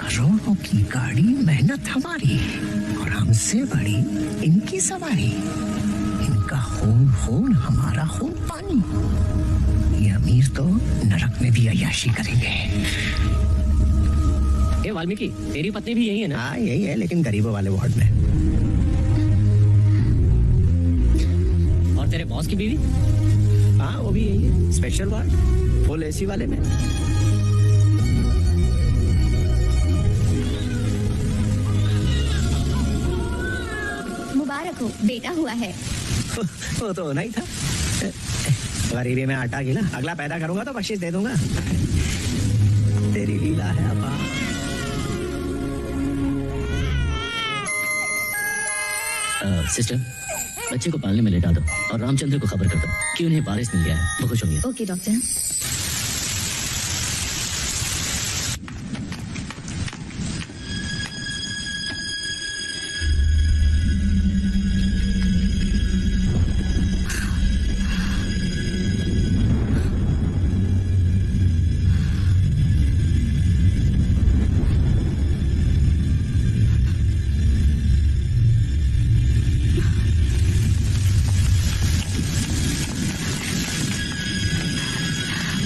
करोड़ों की गाड़ी, मेहनत हमारी और हमसे बड़ी इनकी सवारी। इनका खून खून, हमारा खून पानी। ये अमीर तो नरक में भी अय्याशी करेंगे। ए वाल्मीकि, तेरी पत्नी भी यही है ना? हाँ यही है, लेकिन गरीबों वाले वार्ड में। और तेरे बॉस की बीवी? हाँ वो भी यही है, स्पेशल वार्ड, फुल एसी वाले में। मुबारक हो, बेटा हुआ है। वो तो होना ही था। गरीबी में आटा गिला, अगला पैदा करूंगा तो बख्शिश दे दूंगा। तेरी लीला है अब्बा। सिस्टर, बच्चे को पालने में लेटा दो और रामचंद्र को खबर कर दो कि उन्हें वारिस मिल गया है। वो खुश होंगे। Okay doctor.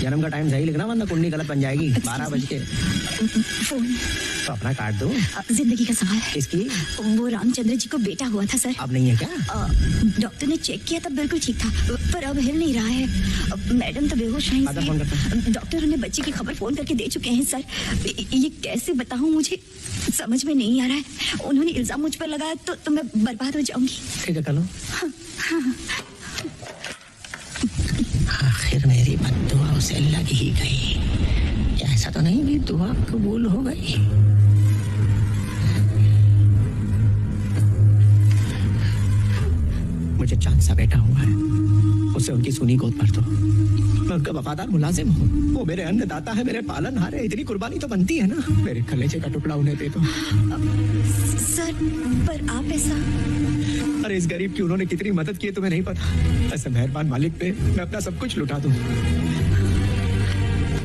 जन्म का टाइम सही लिखना, वरना कुंडली गलत बन जाएगी। 12 बज के। फोन तो अपना काट दो। जिंदगी का सवाल है। किसकी? वो रामचंद्र जी को बेटा हुआ था सर। अब नहीं है क्या? डॉक्टर ने चेक किया तब बिल्कुल ठीक था, पर अब हिल नहीं रहा है। मैडम तो बेहोश हैं। डॉक्टर ने बच्चे की खबर फोन करके दे चुके हैं सर। ये कैसे बताऊं, मुझे समझ में नहीं आ रहा है। उन्होंने इल्जाम मुझ पर लगाया तो मैं बर्बाद हो जाऊंगी। ठीक है, चलो। आखिर मेरी बद्दुआ उसे लग ही गई। ऐसा तो नहीं कि दुआ कबूल हो गई। मुझे चांद सा बेटा हुआ है, उससे उनकी सुनी गोद भर दो। मैं उनका वफादार मुलाजिम हूँ। वो मेरे अन्नदाता है, मेरे पालनहार है। इतनी कुर्बानी तो बनती है ना। मेरे कलेजे का टुकड़ा उन्हें दे दो। सर, पर आप ऐसा। अरे इस गरीब की उन्होंने कितनी मदद की है तुम्हें नहीं पता। ऐसे मेहरबान मालिक पे मैं अपना सब कुछ लुटा दूं।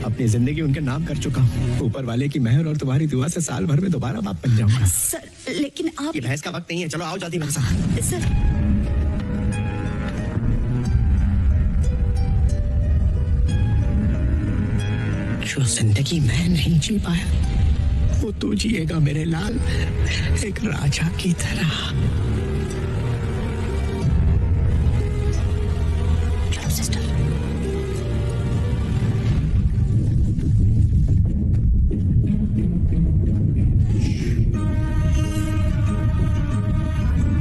अपनी जिंदगी उनके नाम कर चुका हूँ। ऊपर वाले की मेहर और तुम्हारी दुआ से साल भर में दोबारा बाप बन जाऊंगा। सर, लेकिन आप। ये बहस का वक्त नहीं है, चलो आओ जल्दी मेरे साथ। सर, जो जिंदगी मैं नहीं जी पाया, वो तू जिएगा मेरे लाल, एक राजा की तरह। चलो सिस्टर।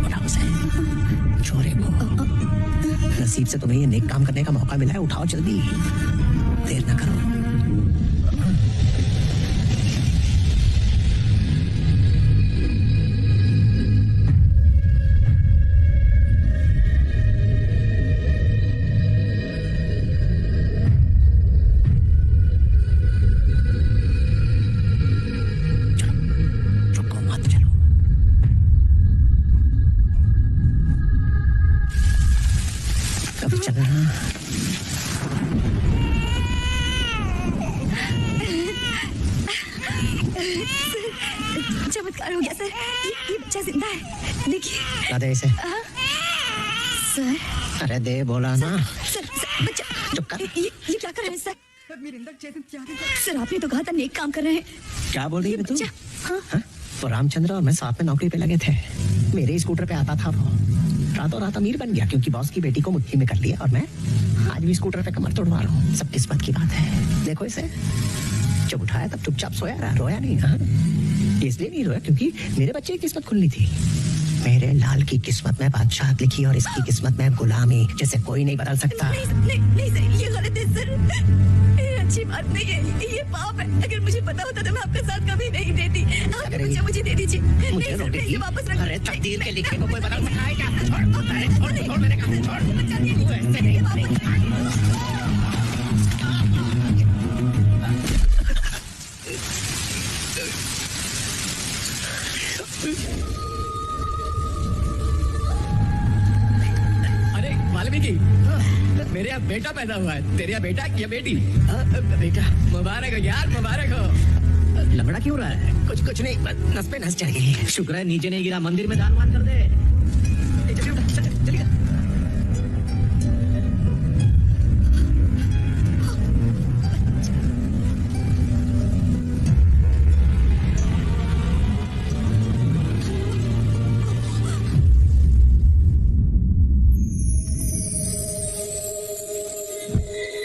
उठाओ उसे, छोरे को। नसीब से तुम्हें ये नेक काम करने का मौका मिला है, उठाओ जल्दी, देर ना करो। चमत्कार हो गया सर। ये बच्चा जिंदा है, देखिए। दे इसे। सर। अरे दे बोला ना। सर, बच्चा चुप कर। ये क्या कर रहे हैं सर? सर, आपने तो कहा था नेक काम कर रहे हैं। क्या बोल रही है तू? हाँ? तो रामचंद्र और मैं साथ में नौकरी पे लगे थे। मेरे स्कूटर पे आता था वो। रातों रात अमीर बन गया क्योंकि बॉस की बेटी को मुट्ठी में कर लिया, और मैं आज भी स्कूटर पे कमर तोड़वा रहा हूँ। सब किस्मत की बात है। देखो इसे, जब उठाया तब चुपचाप सोया रहा, रोया नहीं। हाँ, इसलिए नहीं रोया क्योंकि मेरे बच्चे की किस्मत खुलनी थी। मेरे लाल की किस्मत में बादशाह लिखी और इसकी किस्मत में गुलामी, जैसे कोई नहीं बदल सकता। नहीं सर, ये गलत है सर। ये अच्छी बात नहीं है, ये पाप है। अगर मुझे पता होता तो मैं आपके साथ कभी नहीं देती। आपके बच्चे मुझे दे दीजिए। मुझे रोटी दी वापस रख। अरे तकदीर के लिखे को कोई बदल सकता है क्या? छोड़ मैंने कहा छोड़। अरे वाल्मीकि, मेरे यहाँ बेटा पैदा हुआ है। तेरे यहाँ बेटा या बेटी? बेटा। मुबारक हो यार, मुबारक हो। लंगड़ा क्यों रहा है? कुछ नहीं, नस पे नस चढ़ गई। शुक्र है नीचे नहीं गिरा, मंदिर में दान वान कर दे। चलिए उठा, चलिए।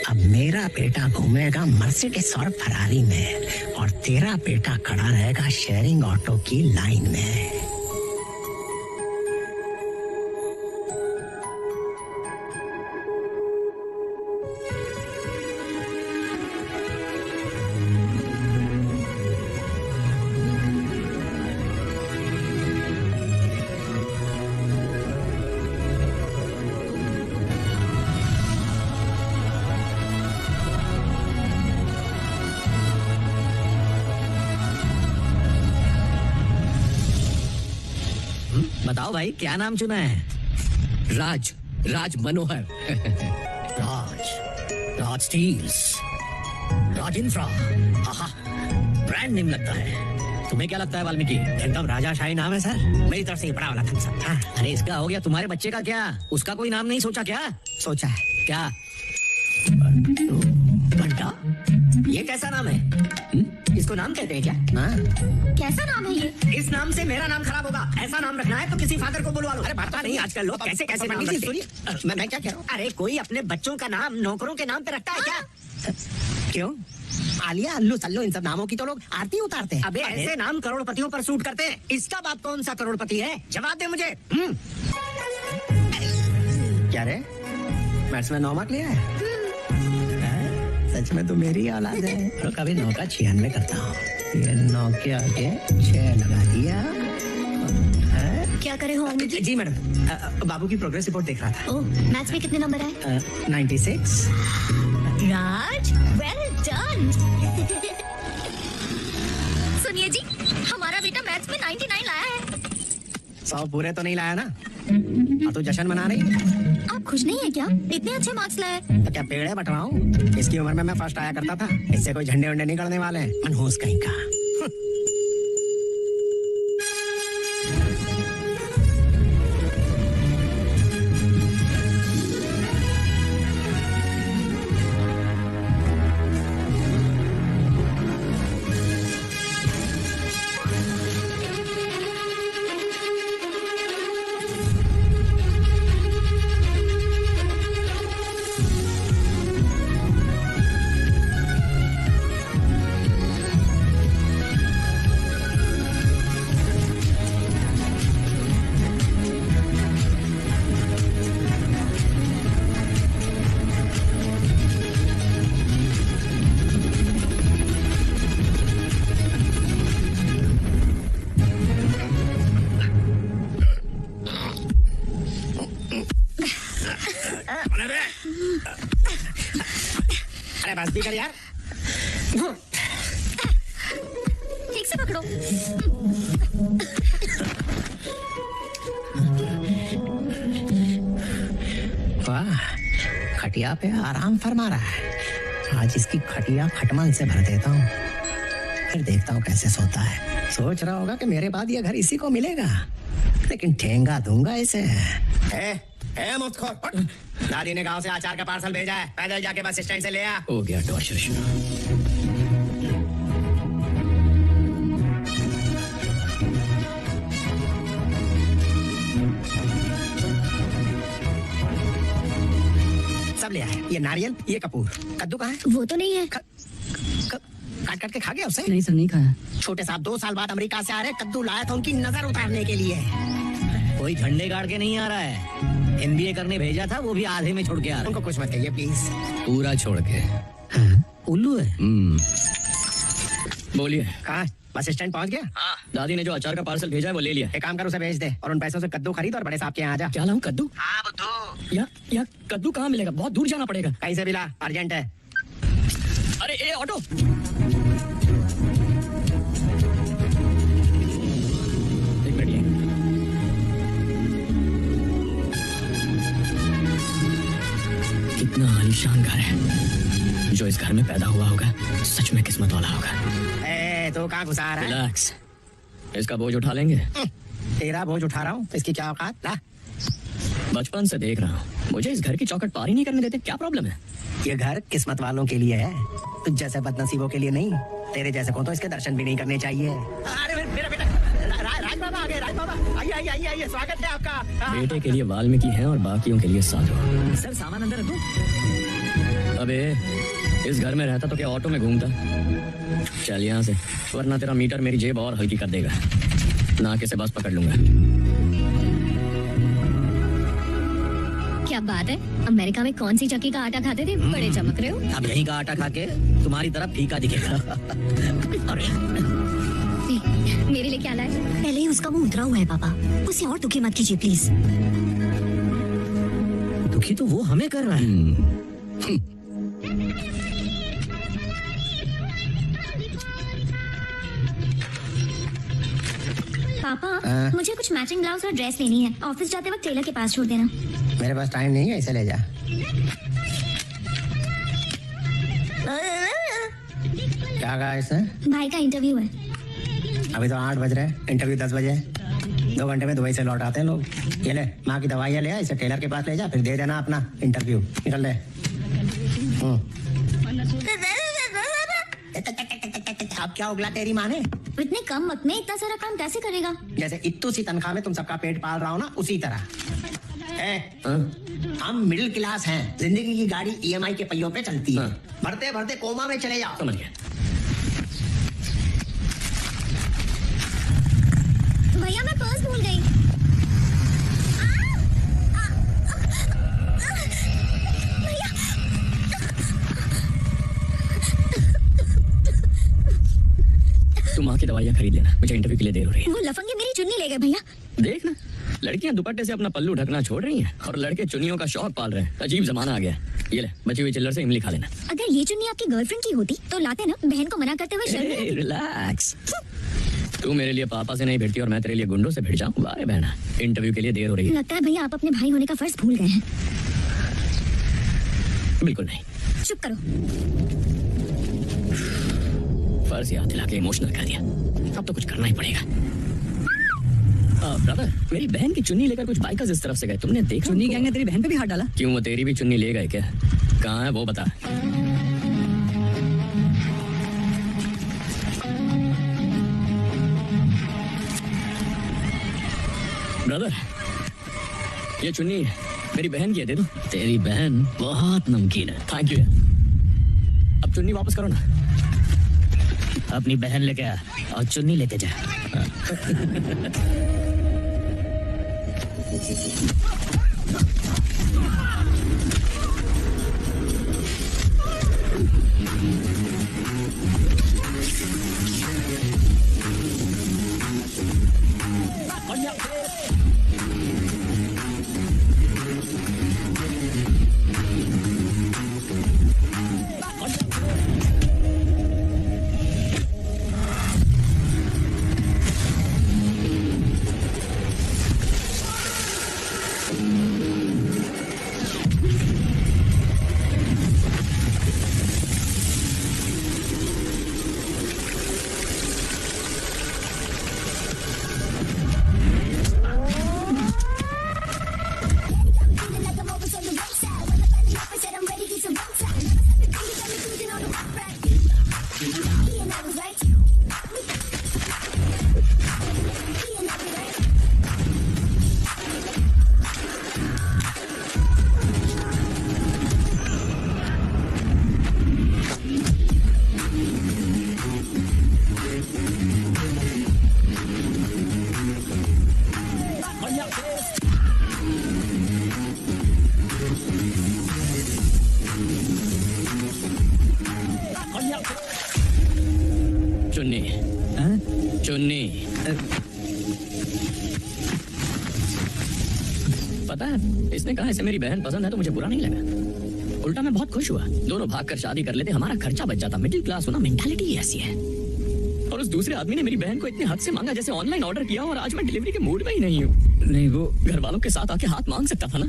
अब मेरा बेटा घूमेगा मर्सिडीज और फरारी में और तेरा बेटा खड़ा रहेगा शेयरिंग ऑटो की लाइन में। बताओ भाई, क्या नाम चुना है? राज मनोहर। राज स्टील्स, राज इंफ्रा। आहा, ब्रांड नेम लगता है। तुम्हें क्या लगता है वाल्मीकि? एकदम राजाशाही नाम है सर, मेरी तरफ से ये बड़ा वाला थम्स अप। हाँ, अरे इसका हो गया, तुम्हारे बच्चे का क्या? उसका कोई नाम नहीं सोचा क्या? सोचा है। क्या? बंटा, ये कैसा नाम है? इसको नाम कहते हैं क्या? हाँ? कैसा नाम है ये? इस नाम से मेरा नाम खराब होगा। ऐसा नाम रखना है तो किसी फादर को बुलवा लो। अरे पता नहीं आजकल लोग कैसे कैसे नाम पंडित जी, रखते हैं। सुनिए, मैं क्या कह रहा हूँ? अरे कोई अपने बच्चों का नाम नौकरों के नाम पे रखता है क्या? क्यों? आलिया, अल्लू, सल्लू, इन सब नामों की तो लोग आरती उतारते हैं। अबे ऐसे नाम करोड़पतियों पर सूट करते हैं। इसका बाप कौन सा करोड़पति है? जवाब दे मुझे। क्या रे, मैथ्स में 9 मार्क लिया है? सच में तो मेरी औलाद है। तो कभी 9 का 96 करता हूँ। ये 9 के आगे 6 लगा दिया। क्या करे हो अम्मी जी? जी मैडम, बाबू की प्रोग्रेस रिपोर्ट देख रहा था। ओह, मैथ्स में कितने नंबर आए? 96। राज, वेल डन। सुनिए जी, हमारा बेटा मैथ्स में 99 लाया है। 100 पूरे तो नहीं लाया ना? हाँ, तो जश्न मना रही है? आप खुश नहीं है क्या? इतने अच्छे मार्क्स लाए। तो क्या पेड़े बटवाऊं? इसकी उम्र में मैं फर्स्ट आया करता था। इससे कोई झंडे वंडे नहीं गड़ने वाले हैं। मनहूस कहीं का। अरे बस भी कर यार। ठीक से पकड़ो। वाह, खटिया पे आराम फरमा रहा है। आज इसकी खटिया खटमल से भर देता हूँ, फिर देखता हूँ कैसे सोता है। सोच रहा होगा कि मेरे बाद ये घर इसी को मिलेगा, लेकिन ठेंगा दूंगा इसे। मुफ्तखोर, दादी ने गांव से अचार का पार्सल भेजा है, पैदल जाके बस स्टैंड से ले आ। हो गया टॉर्चर शुरू। सब ले आए। ये नारियल, ये कपूर, कद्दू कहाँ है? वो तो नहीं है। काट काट के खा गया उसे? नहीं सर, नहीं खाया। छोटे साहब 2 साल बाद अमेरिका से आ रहे, कद्दू लाया था उनकी नजर उतारने के लिए। कोई झंडे गाड़ के नहीं आ रहा है। MBA करने भेजा था, वो भी आधे में छोड़ के आ रहा है। उनको कुछ मत कहिए प्लीज। पूरा छोड़ के। हाँ? उल्लू है। बोलिए। कहाँ? बस स्टैंड पहुंच गया? हाँ, दादी ने जो अचार का पार्सल भेजा है वो ले लिया। एक काम कर, उसे भेज दे और उन पैसों से कद्दू खरीद और बड़े साहब के यहाँ आ जा। क्या लाऊं? कद्दू? हाँ बुद्धू। या कद्दू कहाँ मिलेगा? बहुत दूर जाना पड़ेगा। कहीं से भी ला, अर्जेंट है। अरे ए ऑटो। एक मिनट। ये कितना आलीशान घर है। जो इस घर में पैदा हुआ होगा सच में किस्मत वाला होगा। तो कहाँ घुसा रहा है? रिलैक्स, इसका बोझ उठा लेंगे। तेरा बोझ उठा रहा हूँ, इसकी क्या औकात? ला। बचपन से देख रहा हूँ, मुझे इस घर की चौखट पार ही नहीं करने देते। क्या प्रॉब्लम है? ये घर किस्मत वालों के लिए है, तुझ जैसे बदनसीबों के लिए नहीं। तेरे जैसे को तो इसके दर्शन भी नहीं करने चाहिए। अरे मेरा बेटा राज बाबा आ गए। राज बाबा आइए आइए, स्वागत है आपका। बेटे के लिए वाल्मीकि हैं और बाकियों के लिए साधु। सर सामान अंदर रखूं? अबे इस घर में रहता तो क्या ऑटो में घूमता? चल यहाँ से, वरना तेरा मीटर मेरी जेब और हल्की कर देगा। नाके से बस पकड़ लूंगा। क्या बात है, अमेरिका में कौन सी चक्की का आटा खाते थे? बड़े चमक रहे हो। अब यहीं का आटा खा के तुम्हारी तरफ फीका दिखेगा। अरे मेरे लिए क्या लाए? पहले ही उसका मुंह उतरा हुआ है पापा, उसे और दुखी मत कीजिए प्लीज। दुखी तो वो हमें कर रहा है। पापा मुझे कुछ मैचिंग ब्लाउज और ड्रेस लेनी है, ऑफिस जाते वक्त टेलर के पास छोड़ देना। मेरे पास टाइम नहीं है, इसे ले जा। क्या कहा इसने? भाई का इंटरव्यू है। अभी तो 8 बज रहे हैं, इंटरव्यू 10 बजे। 2 घंटे में दुबई से लौट आते हैं लोग। ये ले, माँ की दवाइयाँ ले आ, इसे टेलर के पास ले जा, फिर दे देना अपना इंटरव्यू। निकल ले। अब क्या उगला तेरी माँ ने? इतने कम वक्त में इतना सारा काम कैसे करेगा? जैसे इत्तू सी तनख्वाह में तुम सबका पेट पाल रहा हो ना, उसी तरह। हम मिडिल क्लास हैं, जिंदगी की गाड़ी EMI के पहियों पे चलती है। बढ़ते बढ़ते कोमा में चले जाओ। समझ गया। भैया मैं पर्स भूल गई। तू माँ की दवाइयाँ खरीद लेना, मुझे इंटरव्यू के लिए देर हो रही है। वो लफंगे मेरी चुन्नी ले गए भैया। देख ना, लड़कियां दुपट्टे से अपना पल्लू ढकना छोड़ रही हैं और लड़के चुन्नियों का शौक पाल रहे हैं। अजीब जमाना आ गया। ये ले, बची हुई चिल्लर से इमली खा लेना। अगर ये चुन्नी आपकी गर्लफ्रेंड की होती तो लाते ना, बहन को मना करते हुए शर्म नहीं आती। रिलैक्स, तू मेरे लिए पापा से नहीं भिड़ती और मैं तेरे लिए गुंडों से भिड़ जाऊं? वाह बहना, इंटरव्यू के लिए देर हो रही है। लगता है भैया आप अपने भाई होने का फर्ज भूल गए हैं। बिल्कुल नहीं। चुप करो। फर्ज याद दिला के इमोशनल कर दिया, अब तो कुछ करना ही पड़ेगा। ब्रदर, मेरी बहन की चुन्नी लेकर कुछ बाइकर्स इस तरफ से गए, तुमने देखा? चुन्नी गैंग ने तेरी बहन पे भी हाथ डाला? क्यों, वो तेरी भी चुन्नी ले गए क्या? कहाँ है वो बता। ब्रदर, ये चुन्नी मेरी बहन की है, दे दो। तेरी बहन बहुत नमकीन है। Thank you. अब चुन्नी वापस करो ना। अपनी बहन लेके आ और चुन्नी लेके जा। चुन्नी, चुन्नी। पता है, इसने कहा इसे मेरी बहन पसंद है तो मुझे बुरा नहीं लगा। उल्टा मैं बहुत खुश हुआ। दोनों भागकर शादी कर लेते, हमारा खर्चा बच जाता। मिडिल क्लास होना मेंटालिटी ऐसी है। और उस दूसरे आदमी ने मेरी बहन को इतने हद से मांगा जैसे ऑनलाइन ऑर्डर किया, और आज मैं डिलीवरी के मूड में ही नहीं हूँ। नहीं, वो घर वालों के साथ आके हाथ मांग सकता था ना।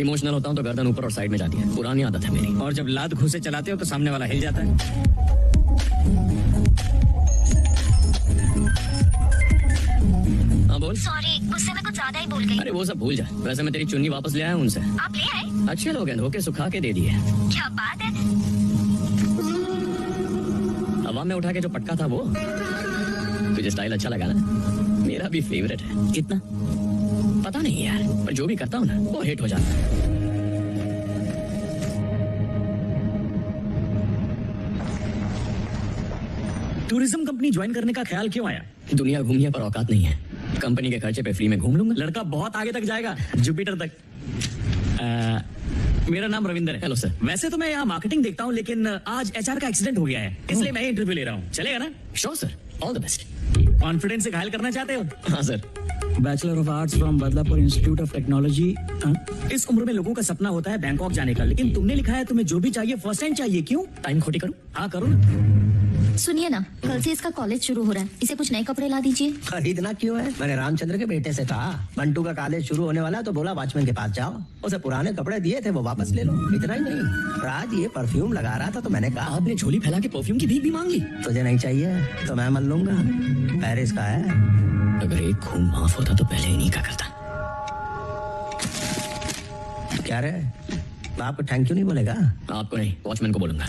इमोशनल होता हूँ तो गर्दन ऊपर और साइड में जाती है, पुरानी आदत है मेरी। और जब लात घुसे चलाते हो तो सामने वाला हिल जाता है। हाँ बोल। सॉरी, गुस्से में कुछ ज्यादा ही बोल गई। अरे वो सब भूल जा। वैसे मैं तेरी चुन्नी वापस ले आया हूँ उनसे। आप ले आए? अच्छे लोग हैं, धोके सुखा के दे दिए। क्या बात है। हवा में उठा के जो पटका था वो। तुझे स्टाइल अच्छा लगा ना? मेरा भी फेवरेट है। कितना? पता नहीं यार, पर जो भी करता हूँ ना वो हिट हो जाता है। टूरिज्म कंपनी ज्वाइन करने का ख्याल क्यों आया? दुनिया घूमने पर औकात नहीं है। कंपनी के खर्चे पे फ्री में घूम लूंगा। लड़का बहुत आगे तक जाएगा, जुपिटर तक। मेरा नाम रविंदर है। Hello sir. वैसे तो मैं यहाँ मार्केटिंग देखता हूँ, लेकिन आज एचआर का एक्सीडेंट हो गया है, इसलिए मैं इंटरव्यू ले रहा हूँ। चलेगा ना? Sure sir, all the best. Confidence से घायल करना चाहते हो? हाँ sir. Bachelor of arts from Badlapur institute of technology. इस उम्र में लोगों का सपना होता है बैंकॉक जाने का, लेकिन तुमने लिखा है तुम्हें जो भी चाहिए फर्स्ट हैंड चाहिए। क्यों? टाइम खोटी करूँ? हाँ करो ना। सुनिए ना, कल से इसका कॉलेज शुरू हो रहा है, इसे कुछ नए कपड़े ला दीजिए। खरीदना क्यों है? मैंने रामचंद्र के बेटे से कहा बंटू का कॉलेज शुरू होने वाला है तो बोला वॉचमैन के पास जाओ, उसे पुराने कपड़े दिए थे वो वापस ले लो। इतना ही नहीं, और आज ये परफ्यूम लगा रहा था तो मैंने कहा आपने झोली फैला के परफ्यूम की भीख भी मांग ली। तुझे नहीं चाहिए तो मैं मल लूंगा, पेरिस का है। अगर एक खून माफ होता तो पहले ही नहीं का करता। क्या रे, आपको थैंक यू नहीं बोलेगा? आपको नहीं, वॉचमैन को बोलूंगा।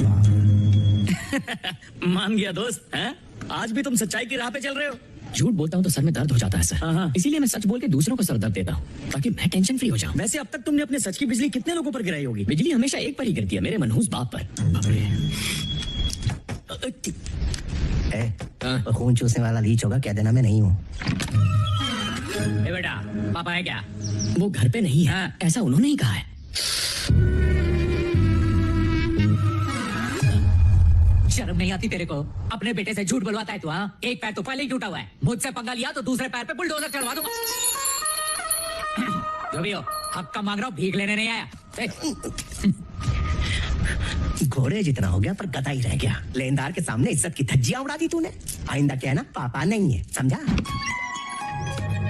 मान गया दोस्त है? आज भी तुम सच्चाई की राह पे चल रहे हो। झूठ बोलता हूँ तो सर में दर्द हो जाता है सर। हाँ। इसीलिए मैं सच बोल के दूसरों को सर दर्द देता हूँ ताकि मैं टेंशन फ्री हो जाऊँ। वैसे अब तक तुमने अपने सच की बिजली कितने लोगों पर गिराई होगी? बिजली हमेशा एक पर ही गिरती है, मेरे मनहूस बाप पर। हाँ। वो खून चूसने वाला लीच होगा, कह देना मैं नहीं हूँ। बेटा, पापा है क्या? वो घर पे नहीं है। हाँ। ऐसा उन्होंने ही कहा है। शर्म नहीं आती तेरे को? अपने बेटे से झूठ बुलवाता है तू? हाँ, एक पैर तो पहले ही टूटा हुआ है। मुझसे पंगा लिया तो दूसरे पैर पे बुलडोजर चढ़वा दूंगा। जो भी हो, हक का मांग रहा हूँ, भीख लेने नहीं आया। घोड़े जितना हो गया पर गधा ही रह गया। लेनदार के सामने इज्जत की धज्जियां उड़ा दी तूने। आइंदा कहना पापा नहीं है, समझा?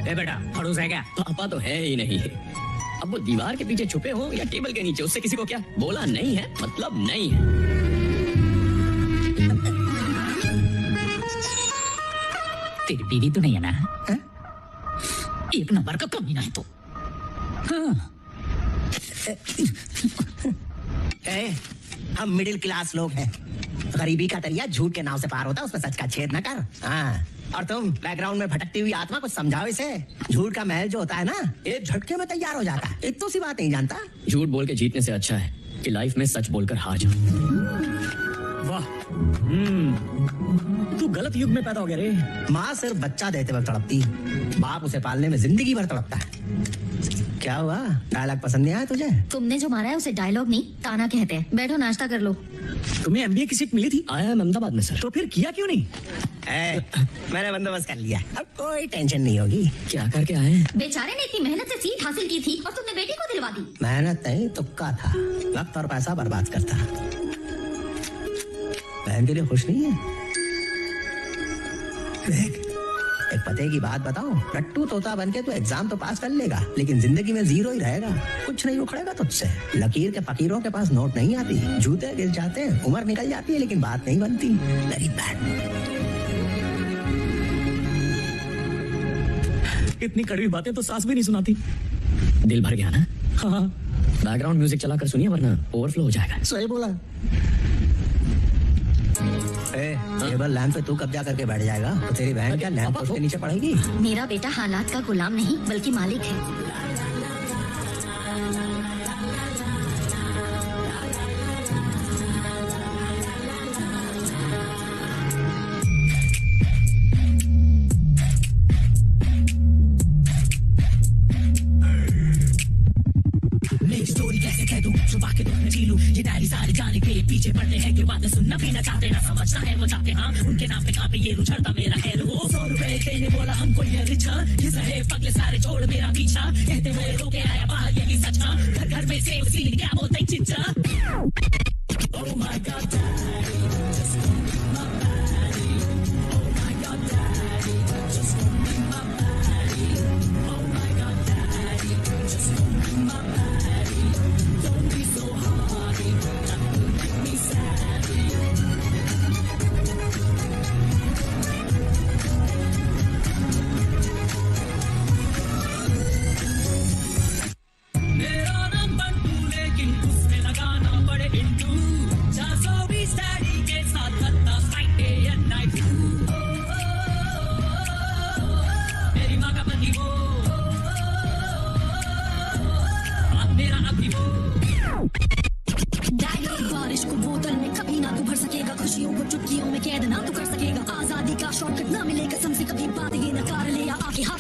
ए बेटा, खड़ूस है क्या? पापा तो है ही नहीं। अब वो दीवार के पीछे छुपे हो या टेबल के नीचे, उससे किसी को क्या? बोला नहीं है मतलब नहीं है। तेरी बीवी तो नहीं है ना? हाँ? एक नंबर का कमीना है तू। हाँ। हम मिडिल क्लास लोग हैं। गरीबी का दरिया झूठ के नाव से पार होता, उसमें सच का छेद न कर। हाँ। और तुम बैकग्राउंड में भटकती हुई आत्मा को समझाओ इसे। झूठ का महल जो होता है ना, एक झटके में तैयार हो जाता है। इतनी सी बात नहीं जानता? झूठ बोल के जीतने से अच्छा है कि लाइफ में सच बोलकर हार जाओ। वाह, तू गलत युग में पैदा हो गया रे। माँ सिर्फ बच्चा देते वक्त तड़पती, बाप उसे पालने में जिंदगी भर तड़पता है। क्या हुआ, डायलॉग पसंद नहीं आया तुझे? तुमने जो मारा है उसे डायलॉग नहीं, ताना कहते हैं। बैठो, नाश्ता कर लो। तुम्हें एमबीए की सीट मिली थी? आया है अहमदाबाद में सर। तो फिर किया क्यों नहीं? मैंने बंदोबस्त कर लिया, अब कोई टेंशन नहीं होगी। क्या करके आए हैं? बेचारे ने इतनी मेहनत से सीट हासिल की थी और तुमने बेटी को दिलवा दी। मेहनत नहीं, तुक्का था। वक्त और पैसा बर्बाद करता। बहन के लिए खुश नहीं है? देख, एक पते की बात बताओ, लट्टू तोता बनके तो एग्जाम तो पास कर लेगा, लेकिन जिंदगी में जीरो ही रहेगा। कुछ नहीं उखड़ेगा तुझसे। लकीर के फकीरों के पास नोट नहीं आती, जूते गिर जाते हैं, उम्र निकल जाती है, लेकिन बात नहीं बनती। Very bad. इतनी कड़वी बातें तो सास भी नहीं सुनाती। दिल भर गया ना? हाँ। बैकग्राउंड म्यूजिक चला कर सुनिए वरना ओवरफ्लो हो जाएगा। सही बोला। टेबल लैंप पे तू कब्जा करके बैठ जाएगा तो तेरी बहन क्या लैंप पोस्ट के नीचे पड़ेगी? मेरा बेटा हालात का गुलाम नहीं बल्कि मालिक है। स्टोरी कैसे कह दूं, छुपा के दूं, जी लूं, ये डायरी सारे जाने के पीछे पड़ते हैं कि बातें सुनना भी ना चाहते, ना समझना है वो चाहते। हाँ, उनके नाम पे कांपे ये उछड़ता मेरा है वो। 100 रुपए देने बोला हमको ये रिचा, किस रहे पगले सारे छोड़ मेरा पीछा, कहते हुए रोके आया बाहर यही सच। हाँ, घर घर में सेब सीन क्या बोलते चिच्चा। Oh my God, daddy, just want me my daddy. Oh my God, daddy, just want me my daddy. Oh my God, daddy, just want me my daddy.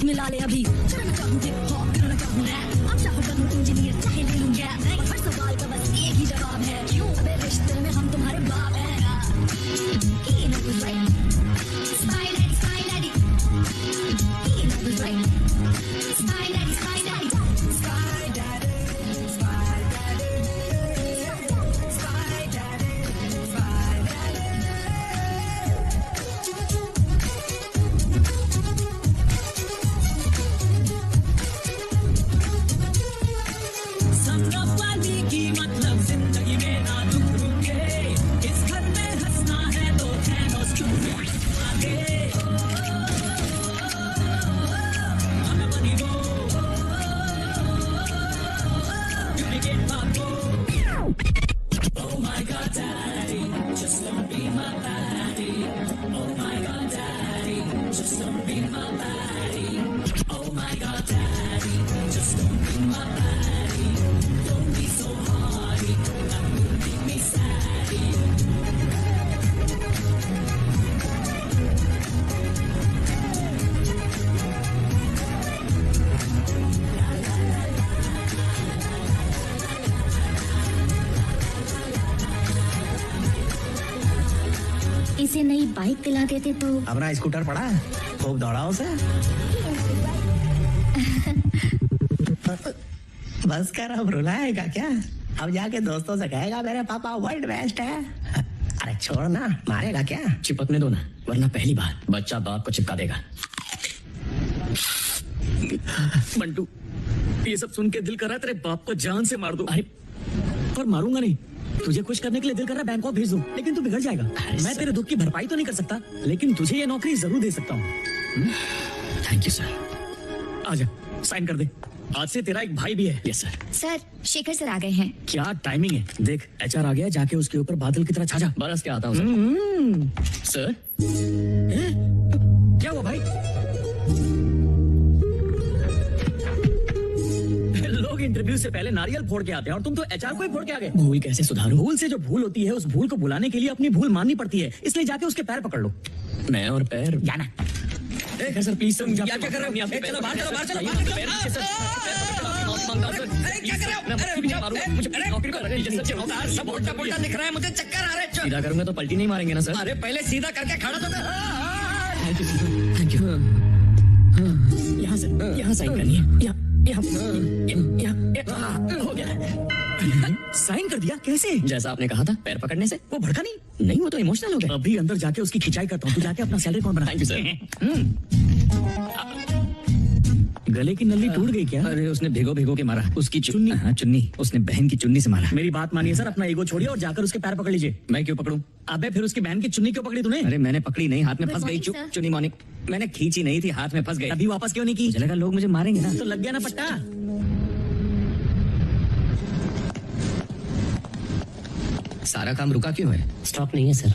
हाथ मिला ले अभी करना चाहूँ हिप हॉप करना चाहूँ रैप अब चाहो बनूं इंजीनियर चाहे ले लूँ गैप और हर सवाल का बस एक ही जवाब है क्यों अबे रिश्ते में हम तुम्हारे बाप हैं He knows right Spy Daddy Spy Daddy He knows right Spy Daddy Spy Daddy Spy Daddy Spy Daddy Spy Daddy Spy सबका पानी की मतलब जिंदगी में ना तुम रुके इस घर में हंसना है तो थैनोस क्यों आगे I'm a money go you get my go oh my god daddy just don't be my daddy oh my god daddy just don't be my daddy oh my god daddy just don't be my daddy don't be so hardy that will make me sad इसे नई bike दिला देते तो अपना scooter पड़ा है, खूब दौड़ाओ उसे। बस कर, अब रुलाएगा क्या? अब जाके दोस्तों से कहेगा मेरे पापा वर्ल्ड बेस्ट है। अरे छोड़ ना, मारेगा क्या? चिपकने दो ना, वरना पहली बार बच्चा बाप को चिपका देगा। बंटू, ये सब सुन के दिल कर रहा है तेरे बाप को जान से मार दो। अरे पर मारूंगा नहीं, तुझे खुश करने के लिए दिल कर रहा है बैंकॉक भेज दूं, लेकिन तू बिगड़ जाएगा। मैं तेरे दुख की भरपाई तो नहीं कर सकता, लेकिन तुझे ये नौकरी जरूर दे सकता हूँ। Thank you sir. आजा, साइन कर दे। आज से तेरा एक भाई भी है। Yes sir. Sir Shekhar sir आ गए हैं। क्या टाइमिंग है, देख एचआर आ गया, जाके उसके ऊपर बादल की तरह छा जा। बरस के आता हूँ सर। सर क्या हुआ भाई? लोग इंटरव्यू से पहले नारियल फोड़ के आते हैं और तुम तो एचआर को ही फोड़ के आ गए। भूल कैसे सुधारूं? भूल से जो भूल होती है, उस भूल को भुलाने के लिए अपनी भूल माननी पड़ती है, इसलिए जाके उसके पैर पकड़ लो। मैं और पैर जाना। सर प्लीज सर, क्या कर रहे हो? चलो बाहर चलो, बाहर चलो, बाहर चलो। दिख रहा है मुझे, चक्कर आ रहे हैं। सीधा करूंगा तो पलटी नहीं मारेंगे ना सर? अरे पहले सीधा करके खड़ा तो कर। Thank you. यहाँ से, यहाँ साइन करनी है। हो गया। साइन कर दिया? कैसे? जैसा आपने कहा था, पैर पकड़ने से। वो भड़का नहीं? नहीं, वो तो इमोशनल हो गया। अभी अंदर जाके उसकी खिंचाई करता हूँ, तू जाके अपना सैलरी कौन बना। Thank you sir. गले की नली टूट गई क्या? अरे उसने भिगो भिगो के मारा। उसकी चुन्नी। हाँ चुन्नी, उसने बहन की चुन्नी से मारा। मेरी बात मानिए सर, अपना ईगो छोड़िए और जाकर उसके पैर पकड़ लीजिए। मैं क्यों पकड़ूं? अबे फिर उसकी बहन की चुन्नी क्यों पकड़ी तूने? अरे मैंने पकड़ी नहीं, हाथ में Good फंस गई। morning, sir. चुन्नी मॉर्निंग मैंने खींची नहीं थी, हाथ में फंस गई। अभी वापस क्यों नहीं की? मुझे लगा लोग मुझे मारेंगे ना। तो लग गया ना पट्टा। सारा काम रुका क्यों है? स्टॉक नहीं है सर।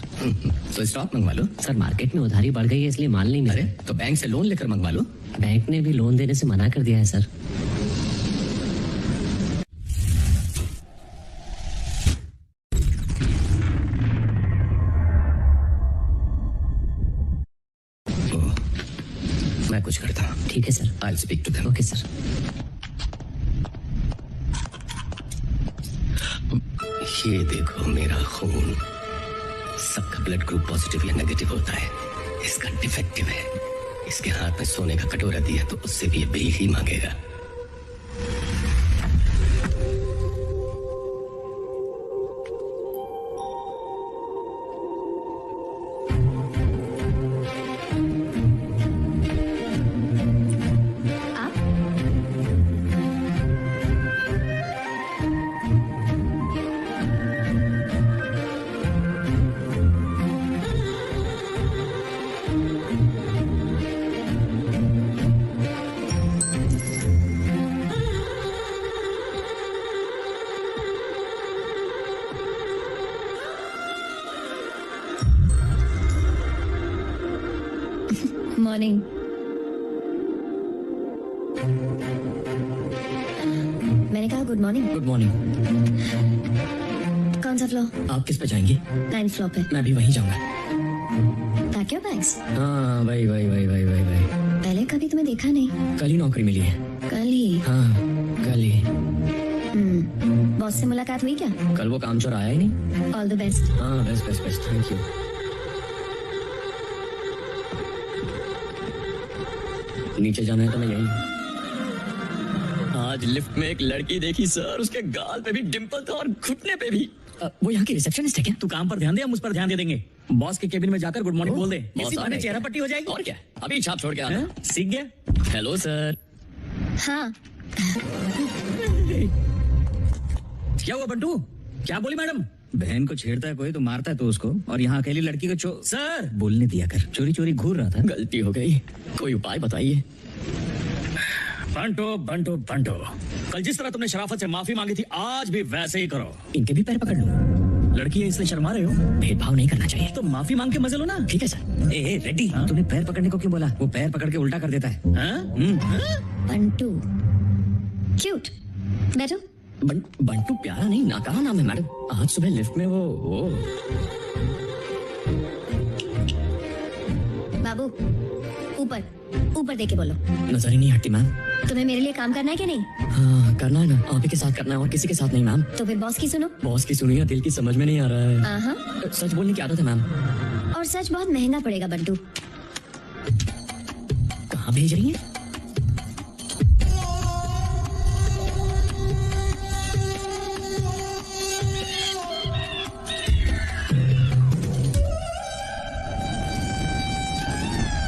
तो स्टॉक मंगवा लो। सर मार्केट में उधारी बढ़ गई है, इसलिए माल नहीं मिल अरे तो बैंक से लोन लेकर मंगवा लो। रहा। बैंक ने भी लोन देने से मना कर दिया है सर। मैं कुछ करता हूँ। ठीक है सर। I will speak to them. Okay sir. ये देखो मेरा खून, सबका ब्लड ग्रुप पॉजिटिव या नेगेटिव होता है, इसका डिफेक्टिव है। इसके हाथ में सोने का कटोरा दिया तो उससे भी ये बिल ही मांगेगा। मॉर्निंग। मैंने कहा गुड मॉर्निंग। Good morning. कौन सा फ्लोर? आप किस पे जाएंगी? 9th फ्लोर पे। मैं भी वहीं जाऊंगा। Pack your bags. हाँ वही। पहले कभी तुम्हें देखा नहीं। कल ही नौकरी मिली है। कल ही? हाँ कल ही। बॉस से मुलाकात हुई क्या? कल वो कामचोर आया ही नहीं। All the best. हाँ best best best, thank you. नीचे जाना है तो मैं यही। आज लिफ्ट में एक लड़की देखी सर, उसके गाल पे भी डिंपल था और घुटने पे भी। वो यहाँ की रिसेप्शनिस्ट है क्या? तू काम पर ध्यान दे, हम उस पर ध्यान दे देंगे। बॉस के केबिन में जाकर गुड मॉर्निंग बोल दे, बॉस इसी आ बहाने गए चेहरा क्या? पट्टी हो जाएगी। और क्या, अभी छाप छोड़ के आना। हाँ? सीख गया। Hello sir. हाँ क्या हुआ बंटू? क्या बोली मैडम? बहन को छेड़ता है कोई तो मारता है तो उसको, और यहाँ अकेली लड़की को सर बोलने दिया कर, चोरी चोरी घूर रहा था। गलती हो गई, कोई उपाय बताइए। बंटो बंटो बंटो, कल जिस तरह तुमने शराफत से माफी मांगी थी, आज भी वैसे ही करो। इनके भी पैर पकड़ लो। लड़की है इसलिए शर्मा रहे हो? भेदभाव नहीं करना चाहिए। तो माफी मांग के मजे लो ना। ठीक है सर। ए रेड्डी, तूने पैर पकड़ने को क्यों बोला? वो पैर पकड़ के उल्टा कर देता है। बंटू क्यूट। बैठो। बंटू प्यारा नहीं, नाकाहा नाम है मैडम। आज सुबह लिफ्ट में वो बाबू ऊपर ऊपर देख के बोलो। नजर ही नहीं हटती मैम। तुम्हें मेरे लिए काम करना है क्या? नहीं हाँ करना है ना, आप ही के साथ करना है और किसी के साथ नहीं मैम। तो फिर बॉस की सुनो। बॉस की सुनिए, दिल की समझ में नहीं आ रहा है। आहा। सच बोलने की आदत है मैम। और सच बहुत महंगा पड़ेगा बंटू। कहाँ भेज रही है?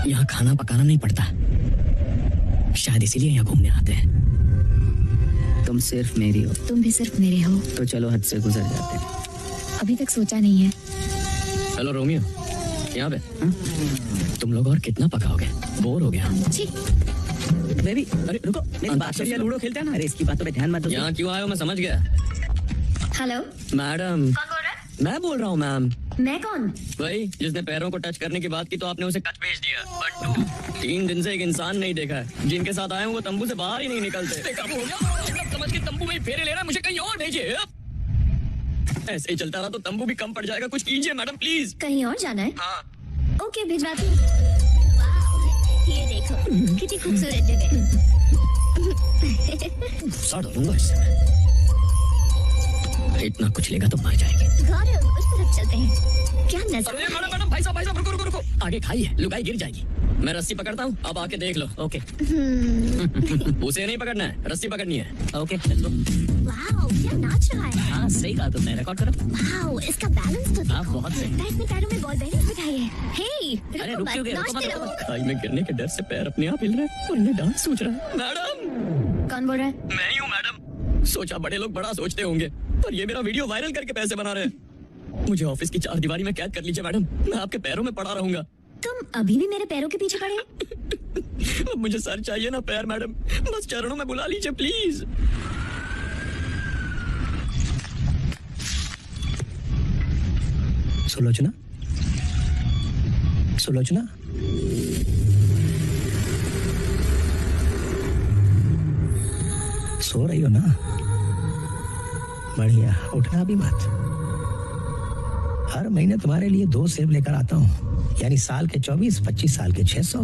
यहाँ खाना पकाना नहीं पड़ता, शायद इसीलिए यहाँ घूमने आते हैं। तुम सिर्फ मेरी हो। तुम भी सिर्फ मेरे हो। तो चलो हद से गुजर जाते हैं। अभी तक सोचा नहीं है। हेलो रोमियो, यहाँ पे तुम लोग और कितना पकाओगे? बोर हो गया। छी। बेबी अरे रुको, मेरी बात करिए, लूडो खेलते हैं ना। अरे इसकी बातों पे ध्यान मत दो। यहाँ क्यों आए हो मैं समझ गया। हेलो, मैडम कौन बोल रहा है? मैं बोल रहा हूँ मैम। मैं कौन? वही जिसने पैरों को टच करने की बात की तो आपने उसे कच भेज दिया। बंटू, 3 दिन से एक इंसान नहीं देखा है। जिनके साथ आए हैं वो तंबू से बाहर ही नहीं निकलते। बेकाबू हो गया, समझ के तंबू में ही फेरे ले रहा है, मुझे कहीं और भेजिए। ऐसे ही चलता रहा तो तंबू भी कम पड़ जाएगा, कुछ कीजिए मैडम प्लीज। कहीं और जाना है? हाँ। ओके भिजवाती हूँ। वाह, ये देखो कितनी खूबसूरत जगह। गुस्सा डालूंगा इससे। इतना कुछ लेगा तो मर जाएगी। गौरव, उस तरफ चलते हैं। क्या नजर? अरे मैडम मैडम, भाई साहब रुको रुको रुको, आगे खाइए, लुगाई गिर जाएगी। मैं रस्सी पकड़ता हूँ, अब आके देख लो। ओके। उसे नहीं पकड़ना है, रस्सी पकड़नी है। Okay let's go. वाह, क्या नाच रहा है। हाँ सही कहा तुमने, रिकॉर्ड करो। वाह, इसका बैलेंस तो हाँ, देखो। बहुत सही। लगता है इसने पैरों में बॉल बेयरिंग बिठाई है। हे, अरे रुको रुक मत, क्यों गए? नाचते रहो। खाई में गिरने के डर से पैर अपने आप हिल रहे हैं और इन्हें डांस सूझ रहा है। मैडम कौन बोल रहा है? मैं ही हूँ मैडम। सोचा बड़े लोग बड़ा सोचते होंगे, पर ये मेरा वीडियो वायरल करके पैसे बना रहे हैं। मुझे ऑफिस की 4 दीवारी में कैद कर लीजिए मैडम, मैं आपके पैरों में पड़ा रहूंगा। तुम अभी भी मेरे पैरों के पीछे पड़े हो? अब मुझे सर चाहिए ना पैर मैडम, बस चरणों में बुला लीजिए प्लीज। सुलोचना, सुलोचना, सो रही हो ना? बढ़िया, उठना भी मत। हर महीने तुम्हारे लिए 2 सेब लेकर आता हूँ, यानी साल के 24, 25 साल के 600।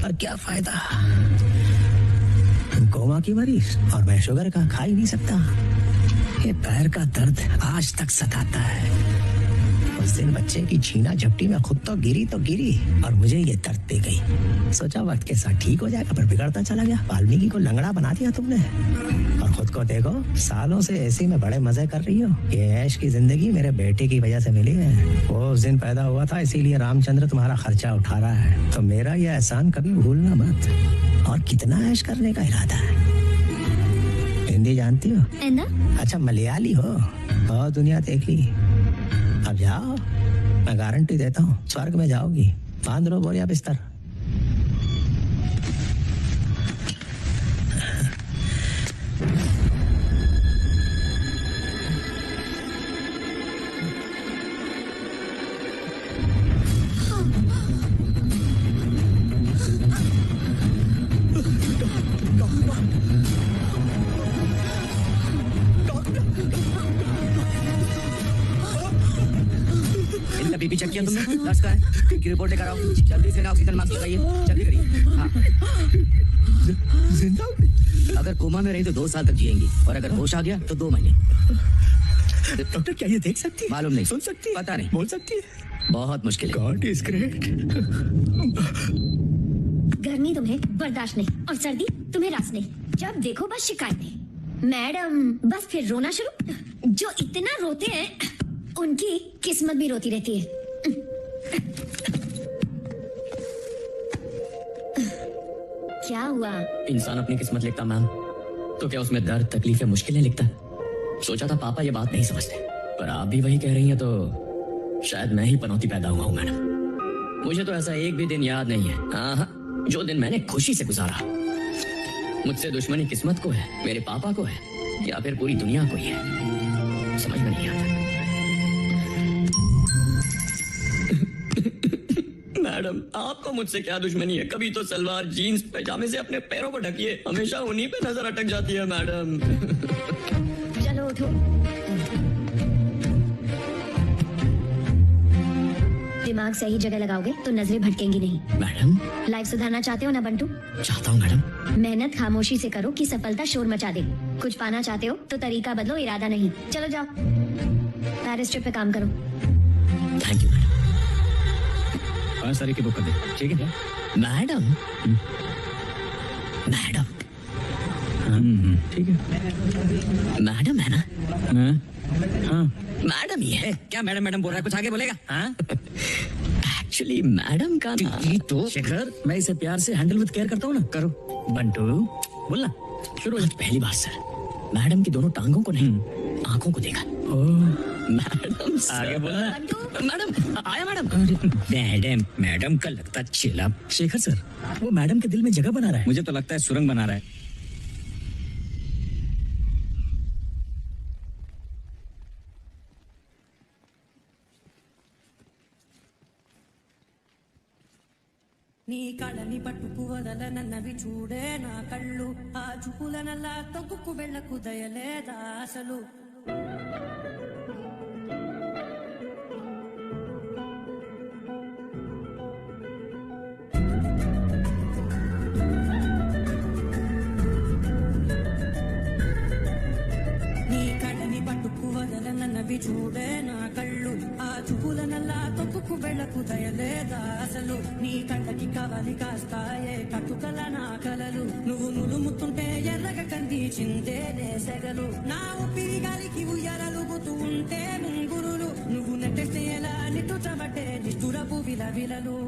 पर क्या फायदा, कोमा की मरीज और मैं शुगर का खा ही नहीं सकता। ये पैर का दर्द आज तक सताता है। उस दिन बच्चे की छीना झपटी में खुद तो गिरी और मुझे ये दर्द दे गई। सोचा वक्त के साथ ठीक हो जाएगा, पर बिगड़ता चला गया। वाल्मीकि को लंगड़ा बना दिया तुमने, और खुद को देखो, सालों से ऐसे में बड़े मजे कर रही हो। ये ऐश की जिंदगी मेरे बेटे की वजह से मिली है। वो उस दिन पैदा हुआ था, इसीलिए रामचंद्र तुम्हारा खर्चा उठा रहा है। तो मेरा ये एहसान कभी भूलना मत। और कितना ऐश करने का इरादा है? हिंदी जानती हो? अच्छा, मलयाली हो? बहुत दुनिया देखी। अब जाओ, मैं गारंटी देता हूँ स्वर्ग में जाओगी। बांध लो बोरिया बिस्तर। ఇంత बीपी चेक किया तुमने? दर्द का है? की रिपोर्ट लेकर आओ, जल्दी से ऑक्सीजन मास्क लगाइए, जल्दी करिए। हाँ। जिंदा? अगर कोमा में रही तो 2 साल तक जिएंगी, और अगर होश आ गया तो 2 महीने। डॉक्टर क्या ये देख सकती है? मालूम नहीं, सुन सकती है? पता नहीं, बोल सकती है? बहुत मुश्किल है। God is great. गर्मी तुम्हें बर्दाश्त नहीं और सर्दी तुम्हें रास नहीं। जब देखो बस शिकायतें। मैडम बस फिर रोना शुरू। जो इतना रोते हैं उनकी किस्मत भी रोती रहती है। क्या हुआ? इंसान अपनी किस्मत लिखता मैम, तो क्या उसमें दर्द, तकलीफें, मुश्किलें लिखता? सोचा था पापा ये बात नहीं समझते, पर आप भी वही कह रही हैं तो शायद मैं ही पनौती पैदा हुआ हूं मैडम। मुझे तो ऐसा एक भी दिन याद नहीं है, हाँ, जो दिन मैंने खुशी से गुजारा। मुझसे दुश्मनी किस्मत को है, मेरे पापा को है, या फिर पूरी दुनिया को ही है, समझ में नहीं आता। मैडम आपको मुझसे क्या दुश्मनी है? कभी तो सलवार जीन्स पैजामे से अपने पैरों को ढकिए, हमेशा उन्हीं पे नजर अटक जाती है मैडम। चलो उठो। दिमाग सही जगह लगाओगे तो नजरें भटकेंगी नहीं। मैडम लाइफ सुधारना चाहते हो ना बंटू? चाहता हूँ मैडम। मेहनत खामोशी से करो कि सफलता शोर मचा दे। कुछ पाना चाहते हो तो तरीका बदलो, इरादा नहीं। चलो जाओ, पेरिस ट्रिप पे काम करो। Thank you madam. 5 तारीख की बुक कर दे, ठीक है? मैडम मैडम ठीक है। मैडम है ना? हाँ। मैडम ही है। क्या मैडम मैडम बोल रहा है? कुछ आगे बोलेगा? हाँ? एक्चुअली मैडम का ना तो शेखर, मैं इसे प्यार से हैंडल विद केयर करता हूँ ना। करो बंटू, बोलना शुरू हो जा। पहली बार सर मैडम की दोनों टांगों को नहीं, आंखों को देखा। मैडम आगे बोलना। मैडम आया मैडम। मैडम मैडम का लगता चेला। शेखर सर, वो मैडम के दिल में जगह बना रहा है। मुझे तो लगता है सुरंग बना रहा है। నీ కళని పట్టుకు వదలనన్నవి చూడే నా కళ్ళు, ఆ చూపులనల్లా తొక్కుకు వెళ్ళకు దయలేదా అసలు? నీ కళని పట్టుకు వదలనన్నవి చూడే నా కళ్ళు, ఆ చూపులనల్లా తొక్కుకు వెళ్ళకు దయలేదా అసలు? నీ కళ్ళకి కవలి కాస్తాయే కట్టుకల నా కలలు, నువ్వు నులుముతుంటే ఎర్రగ కందిచిందే సెగలు. నా ఊపిరి గాలికి ఉయ్యాలలుగుతూ ఉంటే ముంగురులు, నువ్వు నెట్టేస్తే ఎలా నిట్టుచబట్టే నిష్ఠురపు విలవిలలు.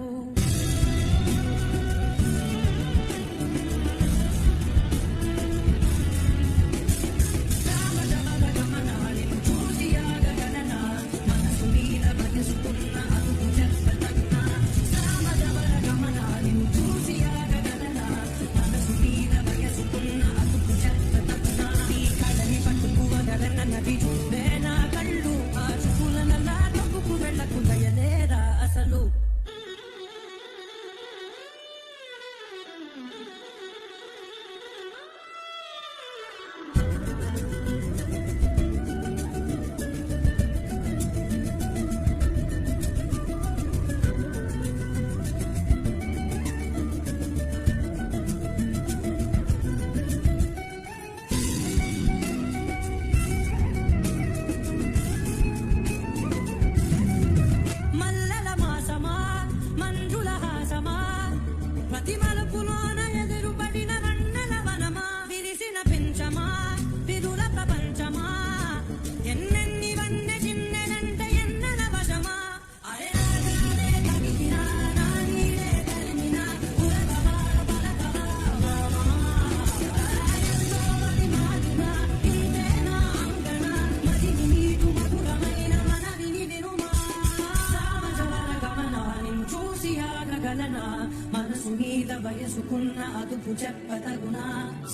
మనసు మీద వయసుకున్న అదుపు చెప్పతగునా,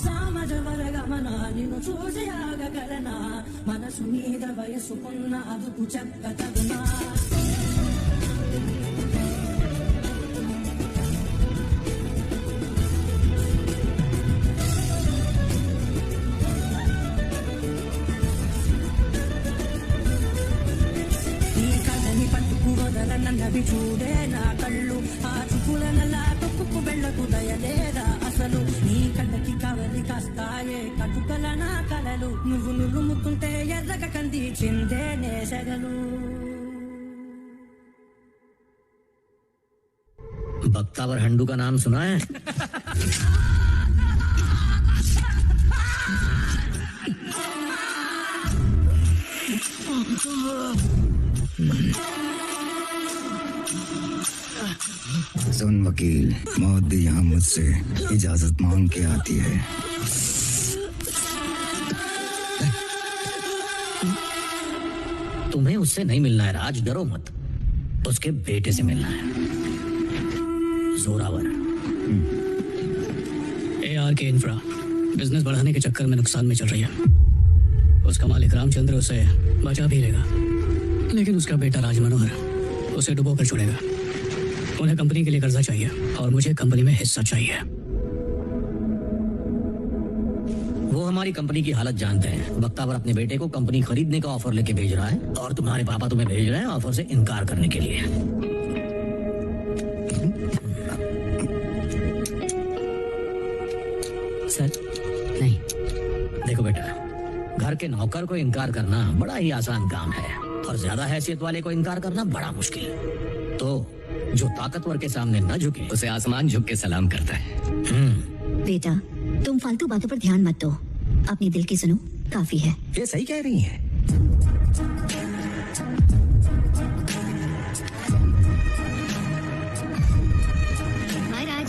సామజవర గమన నిన్ను చూసి ఆగగలనా, మనసు మీద వయసుకున్న అదుపు చెప్పతగునా. నీ కళ్ళని పట్టుకు వదల చిన్నవి చూడే నా కళ్ళు ఆ చుకులనలా తొక్కుకు వెళ్ళకు దయలేదా అసలు నీ కళ్ళకి కవలి కాస్తాయే కటుకల నా కలలు నువ్వు నువ్వుముతుంటే ఎర్రగ కంది చిందే నేసగలు बख्तावर हंडू का नाम सुना है? सुन वकील, मौत भी यहाँ मुझसे इजाजत मांग के आती है। तुम्हें उससे नहीं मिलना है राज, डरो मत। उसके बेटे से मिलना है, जोरावर। ARK इंफ्रा बिजनेस बढ़ाने के चक्कर में नुकसान में चल रही है। उसका मालिक रामचंद्र उसे बचा भी लेगा, लेकिन उसका बेटा राज मनोहर उसे डुबो कर छोड़ेगा। उन्हें कंपनी के लिए कर्जा चाहिए और मुझे कंपनी में हिस्सा चाहिए। वो हमारी कंपनी की हालत जानते हैं। बख्तावर अपने बेटे को कंपनी खरीदने का ऑफर लेके भेज रहा है और तुम्हारे पापा तुम्हें भेज रहे हैं ऑफर से इनकार करने के लिए। सर नहीं, देखो बेटा, घर के नौकर को इनकार करना बड़ा ही आसान काम है और ज्यादा हैसियत वाले को इनकार करना बड़ा मुश्किल। तो जो ताकतवर के सामने न झुके उसे आसमान झुक के सलाम करता है। बेटा तुम फालतू बातों पर ध्यान मत दो, अपने दिल की सुनो, काफी है। ये सही कह रही है। बाय राज।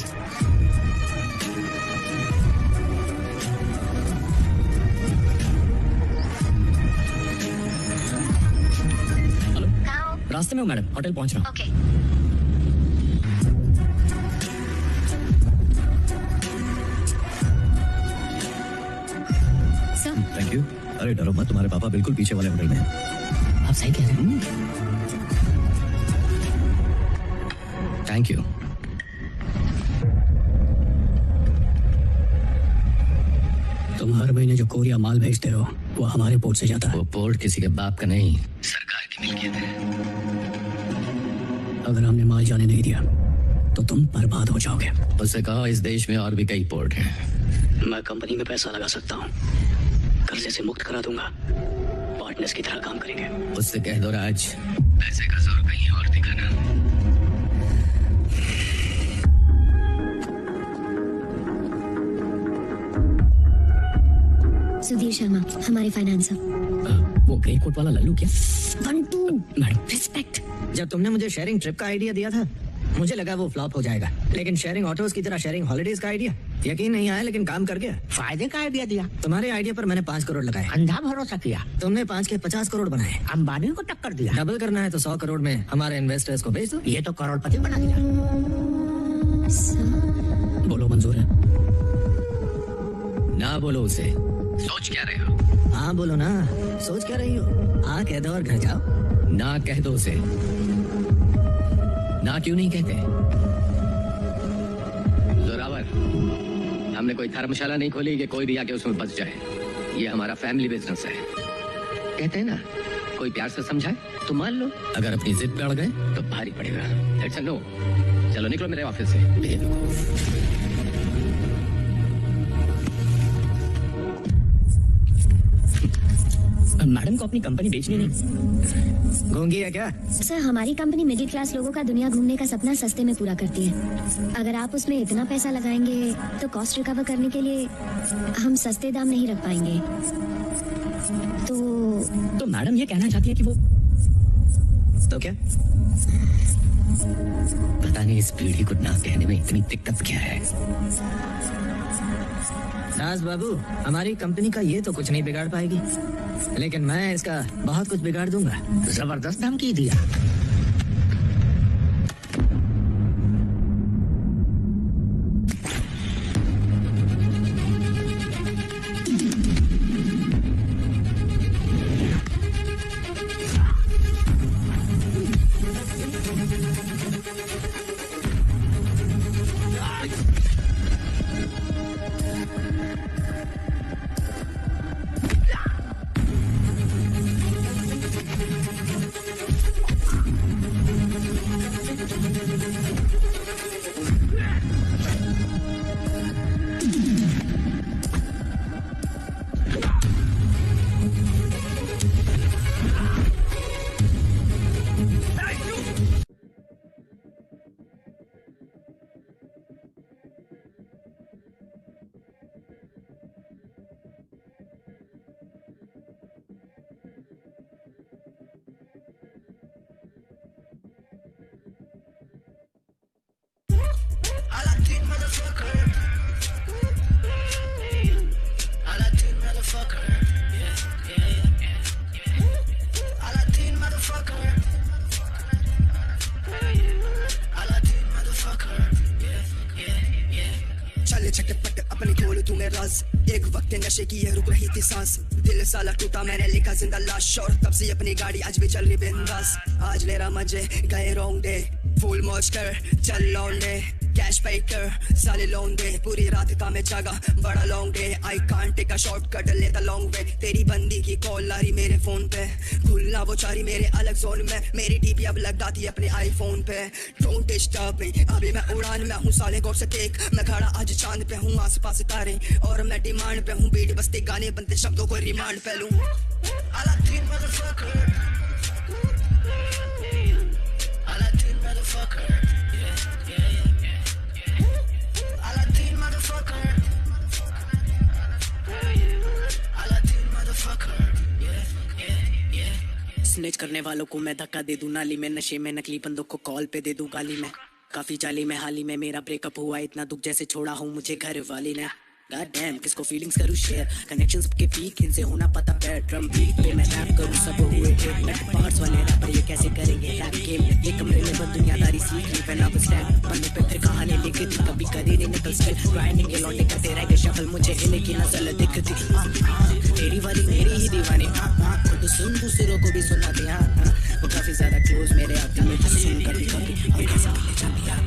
रास्ते में हूँ मैडम, होटल पहुंच रहा हूँ। ओके। Thank you. अरे डरो मत, तुम्हारे पापा बिल्कुल पीछे वाले होटल में हैं। आप सही कह रहे हैं। Thank you. तुम हर महीने जो कोरिया माल भेजते हो वो हमारे पोर्ट से जाता है। वो पोर्ट किसी के बाप का नहीं, सरकार की मिल्कियत है। अगर हमने माल जाने नहीं दिया तो तुम बर्बाद हो जाओगे। उससे कहो इस देश में और भी कई पोर्ट हैं। मैं कंपनी में पैसा लगा सकता हूँ, कर्जे से मुक्त करा दूंगा, पार्टनर्स की तरह काम करेंगे। उससे कह दो राज, पैसे का जोर कहीं और दिखाना। सुधीर शर्मा हमारे फाइनेंसर। वो ग्रे कोट वाला लल्लू क्या? Bantu madam, respect. जब तुमने मुझे शेयरिंग ट्रिप का आइडिया दिया था मुझे लगा वो फ्लॉप हो जाएगा, लेकिन शेयरिंग ऑटोज की तरह शेयरिंग हॉलिडेज का आइडिया यकीन नहीं आया, लेकिन काम कर गया। फायदे का आइडिया दिया। तुम्हारे आइडिया पर मैंने 5 करोड़ लगाए। अंधा भरोसा किया। तुमने 5 के 50 करोड़ बनाए। अंबानी को टक्कर दिया। डबल करना है तो 100 करोड़ में हमारे इन्वेस्टर्स को भेज दो। ये तो करोड़पति बना दिया। बोलो मंजूर है? ना बोलो उसे। सोच क्या रहे हो? हाँ बोलो ना, सोच क्या रही हो? हाँ कह दो और घर जाओ। ना कह दो उसे। ना क्यों नहीं कहते? जोरावर, हमने कोई धर्मशाला नहीं खोली कि कोई भी आके उसमें बच जाए। ये हमारा फैमिली बिजनेस है। कहते हैं ना, कोई प्यार से समझाए तो मान लो, अगर अपनी जिद पे अड़ गए तो भारी पड़ेगा। It's a no. चलो निकलो मेरे ऑफिस से। मैडम को अपनी कंपनी बेचनी नहीं। गूंगी है क्या? सर हमारी कंपनी मिडिल क्लास लोगों का दुनिया घूमने का सपना सस्ते में पूरा करती है। अगर आप उसमें इतना पैसा लगाएंगे तो कॉस्ट रिकवर करने के लिए हम सस्ते दाम नहीं रख पाएंगे। तो मैडम ये कहना चाहती है कि वो तो क्या? पता नहीं इस पीढ़ी को ना कहने में इतनी दिक्कत क्या है। दास बाबू, हमारी कंपनी का ये तो कुछ नहीं बिगाड़ पाएगी, लेकिन मैं इसका बहुत कुछ बिगाड़ दूंगा। जबरदस्त धमकी दिया। चले चटपट अपनी खोल तू मेरा राज, एक वक्त नशे की ये रुक रही थी सांस, दिल साला टूटा मैंने लिखा जिंदा लाश, और तब से अपनी गाड़ी आज भी चल रही बिंदास। आज ले रहा मजे गए रॉन्ग डे, फुल मौज कर चल लौंडे, कैश पे कर साले लौंडे, पूरी रात का मैं जागा बड़ा long day, I can't take a shortcut लेता लॉन्ग वे, तेरी बंदी की कॉल आ रही मेरे फोन पे, खुलना वो चारी मेरे अलग जोन में, मेरी डीपी अब लगती अपने आईफोन पे, डोंट डिस्टर्ब मी अभी मैं उड़ान में हूँ साले गौर से देख, मैं खड़ा आज चांद पे हूँ आस पास तारे, और मैं डिमांड पे हूँ बीट बजते गाने बनते शब्दों को रिमांड पे लूं। स्नेच करने वालों को मैं धक्का दे दूं नाली में, नशे में नकली बंदों को कॉल पे दे दूं गाली में, काफी जाली में हाल ही में मेरा ब्रेकअप हुआ, इतना दुख जैसे छोड़ा हूँ मुझे घर वाली ने, God damn, किसको फीलिंग्स करूँ शेयर, कनेक्शन सबके पीक इनसे होना पता पैर, ड्रम बीट पे मैं रैप करूँ सब हुए थे नट पार्ट्स वाले रैपर ये कैसे करेंगे रैप गेम, ये कमरे में बंद दुनियादारी सीख ली पे ना बस रैप बनने पे फिर कहानी लिखी थी, कभी करी नहीं निकल स्किल ग्राइंडिंग ये लौटे करते रह गए शफल, मुझे हिले की नजर दिखती तेरी वाली मेरी ही दीवानी, खुद सुन दूसरों को भी सुनाते हैं, वो काफी ज्यादा क्लोज मेरे आते में तो सुन कर भी कभी हम कैसे मिले जाती है।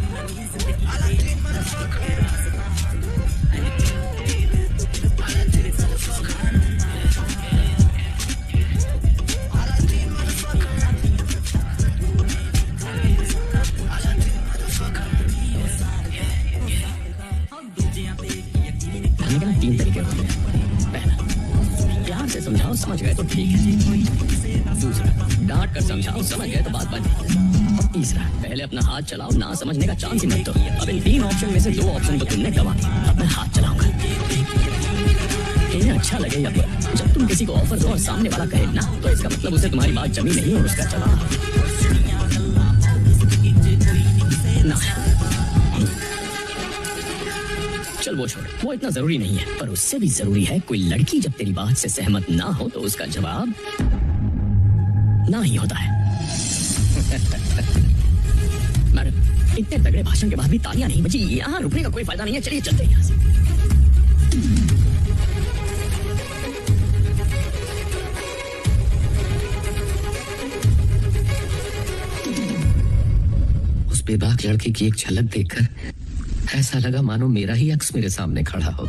तीन तरीके होते हैं, पहला प्यार से समझाओ समझ गए तो ठीक है, दूसरा डांट कर समझाओ समझ गए तो बात बन जाएगी, और तीसरा पहले अपना हाथ चलाओ ना समझने का चांस ही मत दो। अब इन तीन ऑप्शन में से दो ऑप्शन तो तुमने गवा दिया, अब मैं हाथ चलाऊंगा। इन्हें अच्छा लगे या बुरा, जब तुम किसी को ऑफर दो और सामने वाला कहे ना, तो इसका मतलब उसे तुम्हारी बात जमी नहीं और उसका जवाब ना। चल वो छोड़, वो इतना जरूरी नहीं है, पर उससे भी जरूरी है कोई लड़की जब तेरी बात से सहमत ना हो तो उसका जवाब ना ही होता है। मैडम, इतने तगड़े भाषण के बाद भी तालियां नहीं बजी, यहाँ रुकने का कोई फायदा नहीं है, चलिए चलते हैं यहाँ से। उस बेबाक लड़के की एक झलक देखकर ऐसा लगा मानो मेरा ही अक्स मेरे सामने खड़ा हो,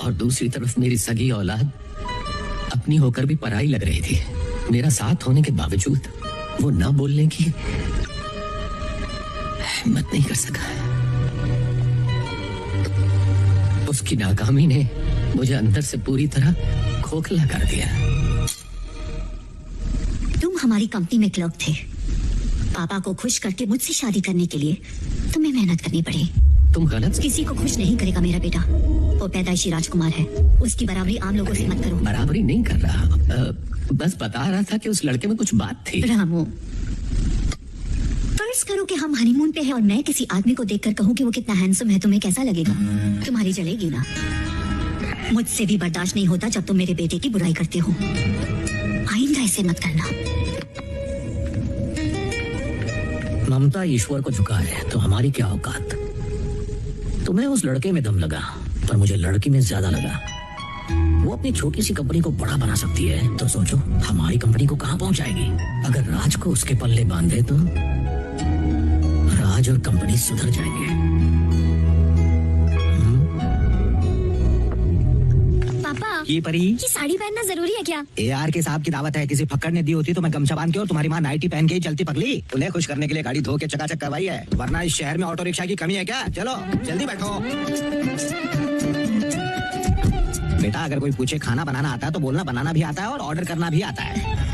और दूसरी तरफ मेरी सगी औलाद अपनी होकर भी पराई लग रही थी। मेरा साथ होने के बावजूद वो ना बोलने की हिम्मत नहीं कर सका। उसकी नाकामी ने मुझे अंदर से पूरी तरह खोखला कर दिया। तुम हमारी कंपनी में क्लर्क थे, पापा को खुश करके मुझसे शादी करने के लिए तुम्हें मेहनत करनी पड़ी। तुम गलत, किसी को खुश नहीं करेगा मेरा बेटा, वो पैदाइशी राजकुमार है, उसकी बराबरी आम लोगों से मत करो। बराबरी नहीं कर रहा, बस बता रहा था कि उस लड़के में कुछ बात थी। रामू, फर्ज करो कि हम हनीमून पे हैं और मैं किसी आदमी को देखकर कहूँ कि वो कितना हैंडसम है, तुम्हें कैसा लगेगा? तुम्हारी जलेगी ना। मुझसे भी बर्दाश्त नहीं होता जब तुम मेरे बेटे की बुराई करते हो, आइंदा ऐसे मत करना। ममता ईश्वर को झुका है तो हमारी क्या औकात। तुम्हें उस लड़के में दम लगा, पर मुझे लड़की में ज्यादा लगा। वो अपनी छोटी सी कंपनी को बड़ा बना सकती है, तो सोचो हमारी कंपनी को कहां पहुंचाएगी। अगर राज को उसके पल्ले बांधे तो राज और कंपनी सुधर जाएंगे। पापा, ये परी, ये साड़ी पहनना जरूरी है क्या? AR के साहब की दावत है, किसी फक्कड़ ने दी होती तो मैं गमछा बांध के और तुम्हारी माँ नाइटी पहन के ही चलती पगली। उन्हें खुश करने के लिए गाड़ी धो के चकाचक करवाई है, वरना इस शहर में ऑटो रिक्शा की कमी है क्या? चलो जल्दी बैठो। बेटा अगर कोई पूछे खाना बनाना आता है तो बोलना बनाना भी आता है और ऑर्डर करना भी आता है।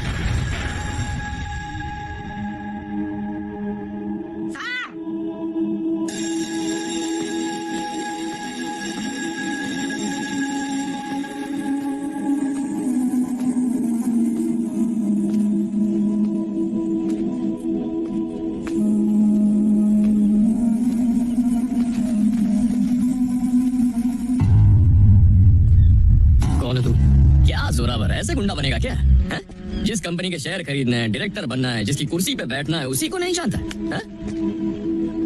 जोरावर ऐसे गुंडा बनेगा क्या है? जिस कंपनी के शेयर खरीदना है, डायरेक्टर बनना है, जिसकी कुर्सी पे बैठना है, उसी को नहीं जानता है?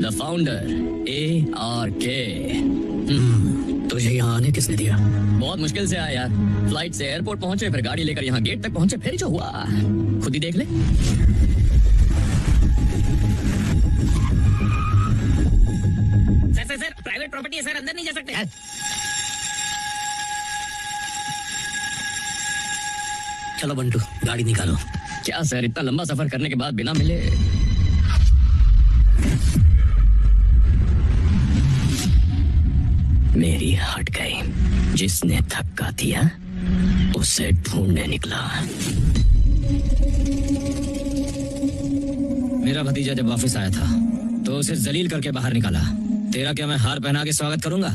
The founder ARK। तुझे यहाँ आने किसने दिया? बहुत मुश्किल से आया यार। फ्लाइट से एयरपोर्ट पहुंचे, फिर गाड़ी लेकर यहाँ गेट तक पहुंचे, फिर जो हुआ खुद ही देख ले। सर प्राइवेट प्रॉपर्टी है सर, अंदर नहीं जा सकते। चलो बंटू गाड़ी निकालो। क्या सर, इतना लंबा सफर करने के बाद बिना मिले? मेरी हट गई। जिसने धक्का दिया उसे ढूंढने निकला। मेरा भतीजा जब वापस आया था तो उसे जलील करके बाहर निकाला। तेरा क्या मैं हार पहना के स्वागत करूंगा?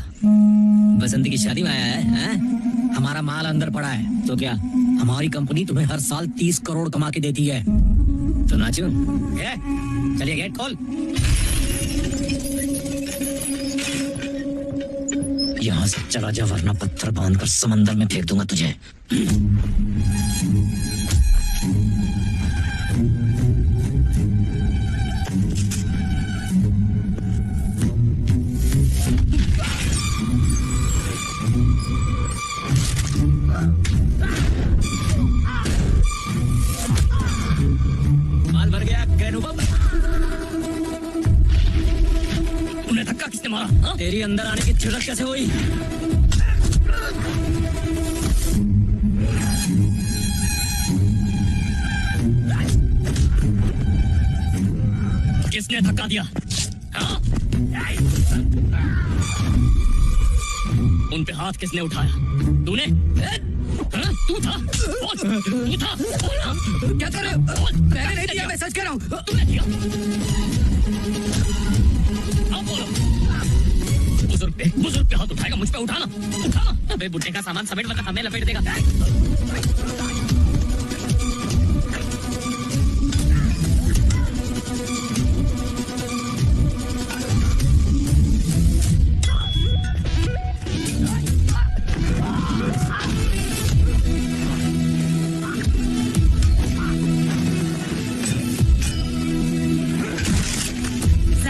बसंती की शादी में आया है? हमारा माल अंदर पड़ा है तो क्या हमारी कंपनी तुम्हें हर साल 30 करोड़ कमा के देती है तो नाचो। चलिए गेट खोल। यहाँ से चला जा वरना पत्थर बांधकर समंदर में फेंक दूंगा तुझे। किसने मारा? तेरी अंदर आने की झुलक कैसे हुई? किसने धक्का दिया? उन पे हाथ किसने उठाया? तूने? तू था? तू था? क्या कर रहे हो? मैंने नहीं दिया, मैं सच कह रहा हूँ। तूने दिया? बुजुर्ग पे हाथ उठाएगा, मुझ पे उठाना। अबे बुढ़े का सामान समेट मतलब हमें लपेट देगा।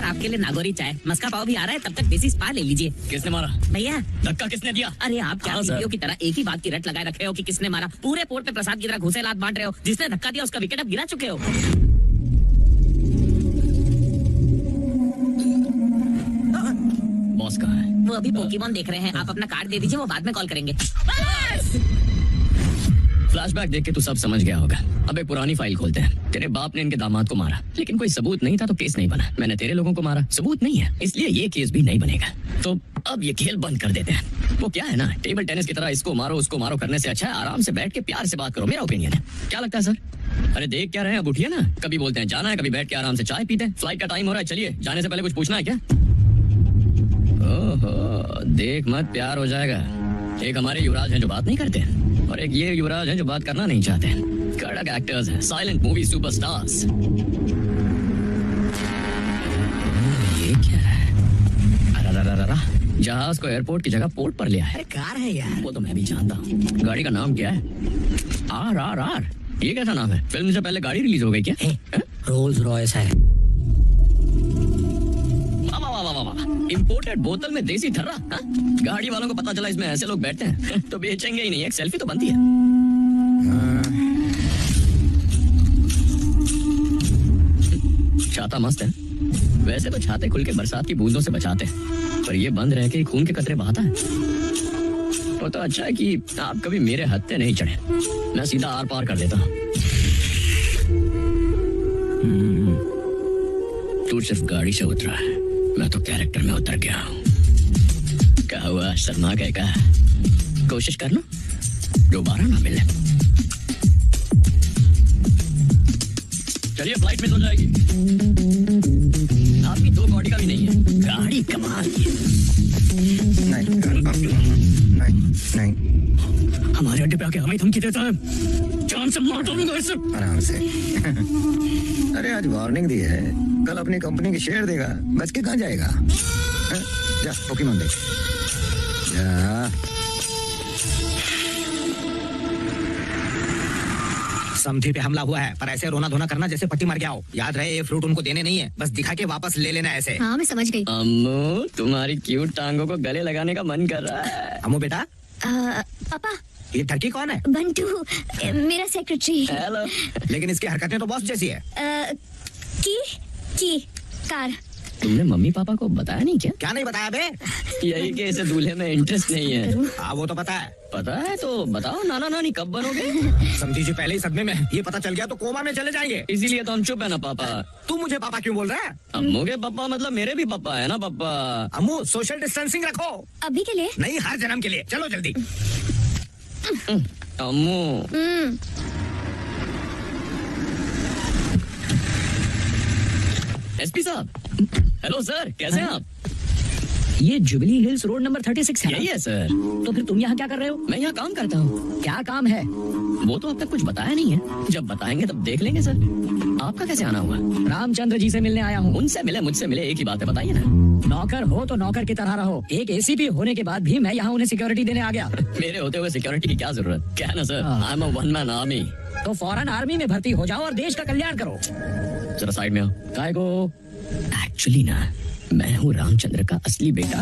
आपके लिए नागौरी चाय, मस्का पाव भी आ रहा है, तब तक देसी स्पा ले लीजिए। किसने मारा? भैया धक्का किसने दिया? अरे आप क्या वीडियो की तरह एक ही बात की रट लगाए रखे हो कि किसने मारा। पूरे पोर्ट पे प्रसाद की तरह घुसे लात बांट रहे हो। जिसने धक्का दिया उसका विकेट अब गिरा चुके हो। बॉस कहाँ है? वो अभी पोकेमॉन देख रहे हैं। आप अपना कार्ड दे दीजिए, वो बाद में कॉल करेंगे। फ्लैशबैक देख के तू सब समझ गया होगा। अब एक पुरानी फाइल खोलते हैं। तेरे बाप ने इनके दामाद को मारा, लेकिन कोई सबूत नहीं था तो केस नहीं बना। मैंने तेरे लोगों को मारा, सबूत नहीं है, इसलिए ये केस भी नहीं बनेगा। तो अब ये खेल बंद कर देते हैं। वो क्या है ना, टेबल टेनिस की तरह इसको मारो उसको मारो करने से अच्छा है आराम से बैठ के प्यार से बात करो। मेरा ओपिनियन है। क्या लगता है सर? अरे देख क्या रहे हैं, अब उठिए ना। कभी बोलते हैं जाना है, कभी बैठ के आराम से चाय पीते हैं। फ्लाइट का टाइम हो रहा है, चलिए। जाने से पहले कुछ पूछना है क्या? ओहो, देख मत, प्यार हो जाएगा। एक हमारे युवराज हैं जो बात नहीं करते और एक ये युवराज हैं जो बात करना नहीं चाहते। कड़क एक्टर्स हैं, साइलेंट मूवी सुपरस्टार्स। ये क्या है? अरे जहाज को एयरपोर्ट की जगह पोर्ट पर ले आया। कार है यार। वो तो मैं भी जानता हूँ। गाड़ी का नाम क्या है? RRR। ये कैसा नाम है? फिल्म से पहले गाड़ी रिलीज हो गई क्या? रोल्स रॉयस है। इंपोर्टेड बोतल में देसी थर्रा। गाड़ी वालों को पता चला इसमें ऐसे लोग बैठते हैं तो बेचेंगे ही नहीं। एक सेल्फी तो बनती है। छाता मस्त है। वैसे तो छाते खुल के बरसात की बूंदों से बचाते हैं, पर ये बंद रह के खून के कतरे बहाता है। तो अच्छा है कि आप कभी मेरे हत्थे नहीं चढ़े। मैं सीधा आर पार कर देता हूँ। तू सिर्फ गाड़ी से उतरा है, मैं तो कैरेक्टर में उतर गया हूँ। क्या हुआ, शर्मा गए क्या? कोशिश कर लो दोबारा ना मिले। चलिए फ्लाइट मिस हो जाएगी। आपकी 2 कौड़ी का भी नहीं है। गाड़ी कमाल की है। नहीं हमारे अड्डे पे आके हमें धमकी देता है, जान से मार डालूंगा इसे। आराम से। अरे आज वार्निंग दी है, कल अपनी कंपनी के शेयर देगा, बच के कहाँ जाएगा? हैं? जा पोकेमॉन देख। जा। समझी पे हमला हुआ है, पर ऐसे रोना धोना करना जैसे पट्टी मार के आओ। याद रहे ये फ्रूट उनको देने नहीं है, बस दिखा के वापस ले लेना ऐसे। हाँ मैं समझ गई। अम्मू तुम्हारी क्यूट टांगों को गले लगाने का मन कर रहा है। अम्मू बेटा, पापा ये टर्की कौन है? बंटू, मेरा सेक्रेटरी। हेलो। लेकिन इसकी हरकतें तो बॉस जैसी है। की कार। तुमने मम्मी पापा को बताया नहीं क्या? क्या नहीं बताया बे? यही कि इसे दूल्हे में इंटरेस्ट नहीं है। हाँ वो तो पता है। पता है तो बताओ नाना नानी कब बनोगे? समझी जी पहले ही सदमे में है। ये पता चल गया तो कोमा में चले जाएंगे। इसीलिए तो हम चुप है ना पापा। तू मुझे पापा क्यों बोल रहा है? अम्मू के पापा मतलब मेरे भी पापा है ना पापा। अम्मू सोशल डिस्टेंसिंग रखो। अभी के लिए नहीं, हर जन्म के लिए। चलो जल्दी। अम्मू एसपी साहब। हेलो सर, कैसे हैं आप? ये जुबली हिल्स रोड नंबर 36 है ना? यही है सर। तो फिर तुम यहाँ क्या कर रहे हो? मैं यहाँ काम करता हूँ। क्या काम है? वो तो अब तक कुछ बताया नहीं है, जब बताएंगे तब देख लेंगे सर। आपका कैसे आना हुआ? रामचंद्र जी से मिलने आया हूँ। उनसे मिले मुझसे मिले एक ही बात है, बताइए ना। नौकर हो तो नौकर की तरह रहो। एक एसीपी होने के बाद भी मैं यहाँ उन्हें सिक्योरिटी देने आ गया। मेरे होते हुए सिक्योरिटी की क्या जरूरत? क्या है ना sir, I am a one man army. तो फौरन आर्मी में भर्ती हो जाओ और देश का कल्याण करो। जरा साइड में आओ। काय को? एक्चुअली ना मैं हूँ रामचंद्र का असली बेटा।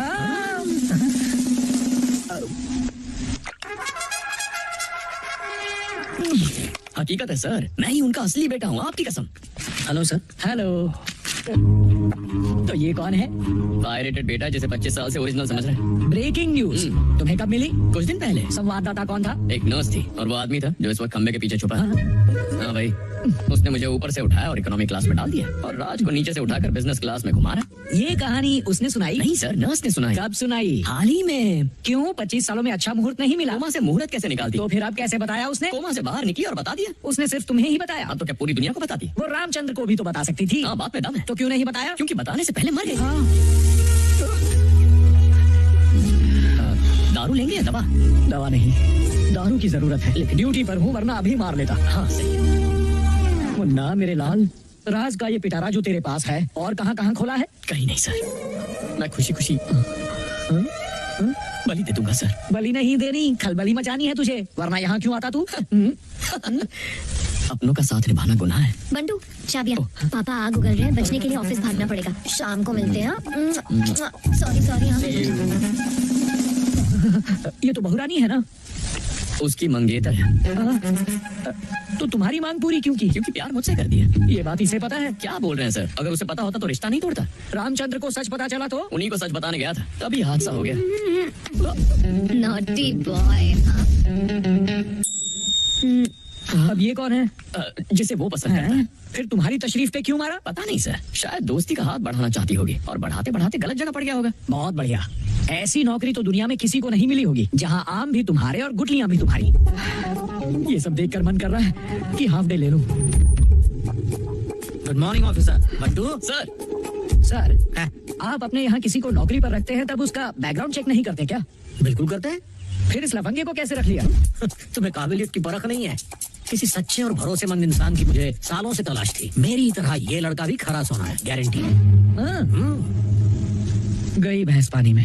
हकीकत है सर, मैं ही उनका असली बेटा हूँ, आपकी कसम। Hello sir. हेलो। तो ये कौन है? पायरेटेड बेटा जिसे 25 साल से ओरिजिनल समझ रहे हैं। Breaking news. तुम्हें कब मिली? कुछ दिन पहले। संवाददाता कौन था? एक नर्स थी और वो आदमी था जो इस वक्त खंबे के पीछे छुपा है। हाँ भाई, उसने मुझे ऊपर से उठाया और इकोनॉमी क्लास में डाल दिया और राज को नीचे से उठाकर बिजनेस क्लास में घुमा रहा। ये कहानी उसने सुनाई? नहीं सर, नर्स ने सुनाई। कब सुनाई? हाल ही में। क्यों? 25 सालों में अच्छा मुहूर्त नहीं मिला? कोमा से मुहूर्त कैसे निकालती? तो फिर अब कैसे बताया उसने? कोमा से बाहर निकली और बता दिया। उसने सिर्फ तुम्हें ही बताया? अब तो क्या पूरी दुनिया को बताती? वो रामचंद्र को भी तो बता सकती थी। हाँ, बात में दम है। तो क्यों नहीं बताया? क्योंकि बताने से पहले मर गई। दारू लेंगे या दवा? दवा नहीं, दारू की जरूरत है। लेकिन ड्यूटी पर हूँ वरना अभी मार लेता। हाँ सही। मुन्ना मेरे लाल, राज का ये पिटारा जो तेरे पास है और कहाँ खोला है? कहीं नहीं सर, मैं खुशी खुशी बलि दे दूंगा सर। बलि नहीं देनी, खलबली मचानी है तुझे, वरना यहाँ क्यों आता तू? अपनों का साथ निभाना गुनाह है। बंटू चाबियां। पापा आग उगल रहे हैं, बचने के लिए ऑफिस भागना पड़ेगा। शाम को मिलते हैं। सॉरी हाँ। ये तो बहुरानी है ना? उसकी मंगेतर है। तो तुम्हारी मांग पूरी क्यों की? क्योंकि प्यार मुझसे कर दिया। ये बात इसे पता है? क्या बोल रहे हैं सर? अगर उसे पता होता तो रिश्ता नहीं तोड़ता। रामचंद्र को सच पता चला तो? उन्हीं को सच बताने गया था, तभी हादसा हो गया। Naughty boy. अब ये कौन है? जिसे वो पसंद करता है। फिर तुम्हारी तशरीफ पे क्यों मारा? पता नहीं सर, शायद दोस्ती का हाथ बढ़ाना चाहती होगी और बढ़ाते बढ़ाते गलत जगह पड़ गया होगा। बहुत बढ़िया। ऐसी नौकरी तो दुनिया में किसी को नहीं मिली होगी जहाँ आम भी तुम्हारे और गुटलियां भी तुम्हारी। ये सब देखकर मन कर रहा है कि हाफ डे ले लूं। Good morning officer. Bantu sir, आप अपने यहाँ किसी को नौकरी पर रखते हैं तब उसका बैकग्राउंड चेक नहीं करते क्या? बिल्कुल करते हैं। फिर इस लफंगे को कैसे रख लिया? तुम्हें काबिलियत की परख नहीं है। किसी सच्चे और भरोसेमंद इंसान की मुझे सालों से तलाश थी। मेरी तरह ये लड़का भी खरा सोना है, गारंटी। गई भैंस पानी में।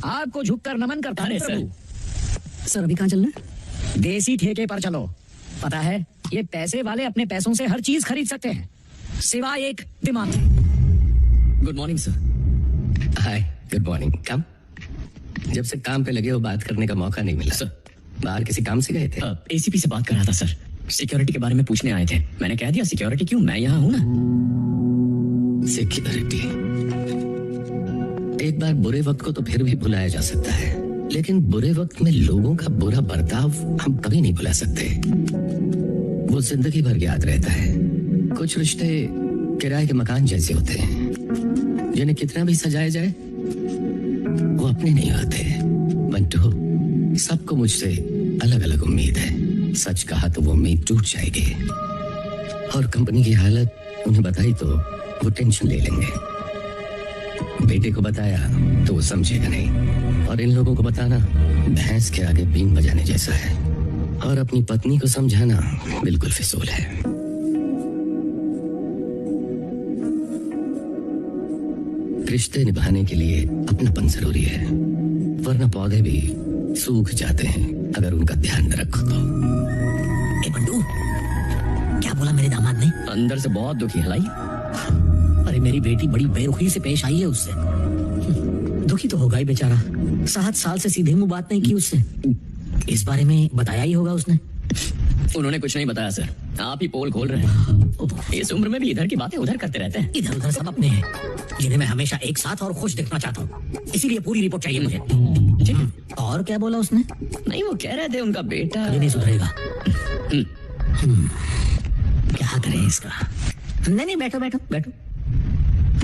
आपको झुककर नमन करता है सर। सर अभी कहाँ चलना है? देसी ठेके पर चलो। पता है ये पैसे वाले अपने पैसों से हर चीज खरीद सकते हैं सिवाय एक दिमाग। Good morning sir. Hi, good morning. Come. जब से काम पे लगे हो बात करने का मौका नहीं मिला। सर, बाहर किसी काम से गए थे? एसीपी से बात कर रहा था सर। सिक्योरिटी के बारे में पूछने आए थे। मैंने कह दिया सिक्योरिटी क्यों, मैं यहाँ हूँ ना। सिक्योरिटी। एक बार बुरे वक्त को तो फिर भी भुलाया जा सकता है, लेकिन बुरे वक्त में लोगों का बुरा बर्ताव हम कभी नहीं भुला सकते। वो जिंदगी भर याद रहता है। कुछ रिश्ते किराए के मकान जैसे होते हैं, जिन्हें कितना भी सजाया जाए वो अपने नहीं होते। बंटू, सबको मुझसे अलग अलग उम्मीद है। सच कहा तो वो उम्मीद टूट जाएगी, और कंपनी की हालत उन्हें बताई तो वो टेंशन ले लेंगे। बेटे को बताया तो वो समझेगा नहीं, और इन लोगों को बताना भैंस के आगे बीन बजाने जैसा है, और अपनी पत्नी को समझाना बिल्कुल फिजूल है। रिश्ते निभाने के लिए अपनापन जरूरी है, वरना पौधे भी सूख जाते हैं अगर उनका ध्यान न रखो तो। ए बंटू, क्या बोला मेरे दामाद ने? अंदर से बहुत दुखी है लाई। अरे मेरी बेटी बड़ी बेरुखी से पेश आई है उससे। दुखी तो होगा ही बेचारा, 7 साल से सीधे मुंह बात नहीं की उससे। इस बारे में बताया ही होगा उसने। उन्होंने कुछ नहीं बताया सर, आप ही पोल खोल रहे हैं। इस उम्र में भी इधर की बातें उधर करते रहते हैं। इधर उधर सब अपने हैं, जिन्हें मैं हमेशा एक साथ और खुश देखना चाहता हूँ, इसीलिए पूरी रिपोर्ट चाहिए मुझे। और क्या बोला उसने? नहीं, वो कह रहे थे उनका बेटा कभी नहीं सुधरेगा। क्या करें इसका? नहीं, बैठो बैठो बैठो।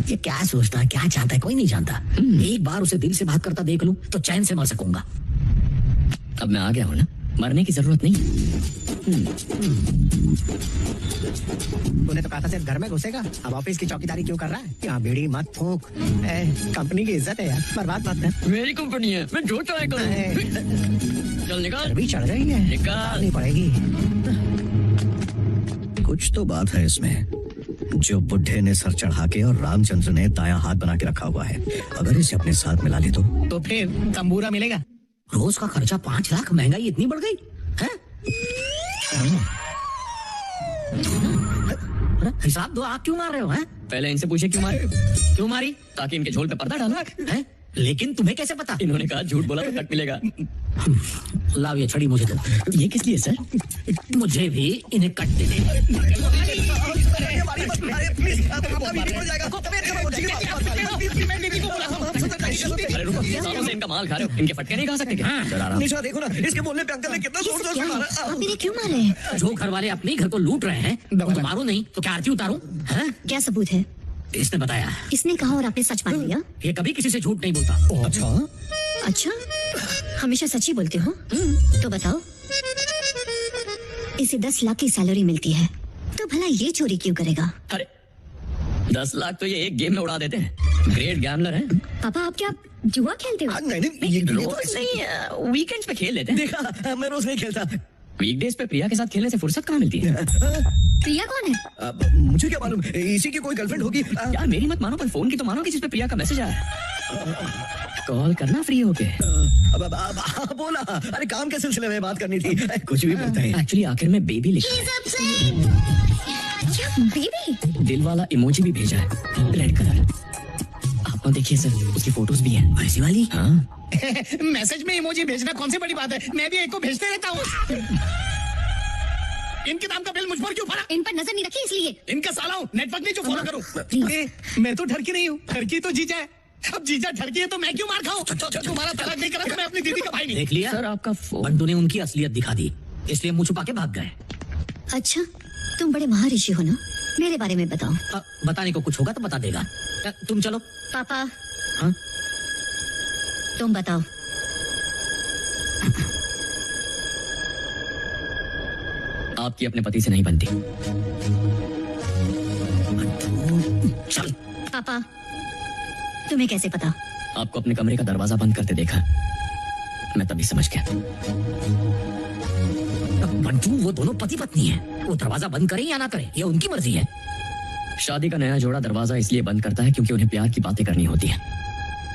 ये क्या सोचता है, क्या चाहता है, कोई नहीं जानता। एक बार उसे दिल से बात करता देख लूं तो चैन से मर सकूंगा। अब मैं आ गया हूँ ना, मरने की जरूरत नहीं। तूने तो कहा था सिर्फ घर में घुसेगा, अब ऑफिस की चौकीदारी क्यों कर रहा है? यहाँ बीड़ी मत फूंक, कंपनी की इज्जत है यार, बर्बाद मत कर। मेरी कंपनी है, मैं जो चाहे करूं। चल निकाल। अभी चढ़ रही है, निकालनी पड़ेगी। कुछ तो बात है इसमें, जो बुढ़े ने सर चढ़ा के और रामचंद्र ने दायां हाथ बना के रखा हुआ है। अगर इसे अपने साथ मिला ले तो फिर तंबूरा मिलेगा। रोज का खर्चा 5 लाख, महंगाई इतनी बढ़ गई है। हिसाब दो, आप क्यों मार रहे हो? हैं? पहले इनसे पूछे क्यों मारे? क्यों मारी? ताकि इनके झोल पे पर्दा डाला है। लेकिन तुम्हें कैसे पता? इन्होंने कहा झूठ बोला तो कट मिलेगा। लाओ ये छड़ी मुझे दो। ये किस लिए सर? मुझे भी इन्हें कट दे दे। अरे रुको, सालों से इनका माल खा रहे हो, इनके फटके नहीं खा सकते क्या? निशा देखो ना, इसके बोलने पे अंकल ने कितना जोर जोर से मारा। आप मेरे क्यों मार रहे हैं? जो घर वाले अपने घर को लूट रहे हैं, तो मारो नहीं तो क्या आरती उतारूं? हैं? क्या सबूत है? इसने बताया। किसने कहा और आपने सच मान लिया? ये कभी किसी से झूठ नहीं बोलता। अच्छा, हमेशा सच ही बोलते हो? तो बताओ, इसे 10 लाख की सैलरी मिलती है, तो भला ये चोरी क्यों करेगा? अरे 10 लाख तो ये एक गेम में उड़ा देते हैं। ग्रेट गैम्बलर हैं। पापा, आप क्या जुआ खेलते हो? नहीं, रोज नहीं, वीकेंड्स पे खेल लेते हैं। देखा, मैं रोज नहीं खेलता। वीकडेज पे प्रिया के साथ खेलने से फुर्सत कहाँ मिलती है? प्रिया कौन है? मुझे क्या मालूम, इसी की कोई गर्लफ्रेंड होगी। यार मेरी मत मानो, पर फोन की तो मानो कि जिस पे प्रिया का मैसेज आया। कॉल करना फ्री होके। बोला, अरे काम के सिलसिले में बात करनी थी। कुछ भी बोलते हैं। एक्चुअली आखिर में बेबी लिखा है। क्या बेबी? दिल वाला इमोजी भी भेजा है, रेड कलर। आप तो देखिए सर, उसकी फोटोज भी हैं। ऐसी वाली? हाँ। मैसेज में इमोजी भेजना कौन सी बड़ी बात है? मैं भी एक को भेजते रहता हूँ। इनके नाम का बिल मुझ पर क्यों पड़ा? इन पर नजर नहीं रखी इसलिए। इनका साला हूँ, नेटवर्क नहीं जो फॉलो करूँ। मैं तो ठरकी नहीं हूँ, ठरकी तो जीजा है। अब जीजा ठरकी है तो मैं क्यों मार खाऊं? तुम्हारा तलाक नहीं करा तो मैं अपनी दीदी का भाई नहीं। देख लिया सर, आपका फोन। बंटू ने उनकी असलियत दिखा दी, इसलिए मुंह छुपा के भाग गए। अच्छा, तुम बड़े महर्षि हो ना, मेरे बारे में बताओ। बताने को कुछ होगा तो बता देगा। तुम चलो। पापा। हाँ? तुम बताओ। आपकी अपने पति से नहीं बनती। चल। पापा, तुम्हें कैसे पता? आपको अपने कमरे का दरवाजा बंद करते देखा, मैं तभी समझ गया। बंटू, वो दोनों पति पत्नी हैं। वो दरवाजा बंद करें या ना करें, ये उनकी मर्जी है। शादी का नया जोड़ा दरवाजा इसलिए बंद करता है क्योंकि उन्हें प्यार की बातें करनी होती है।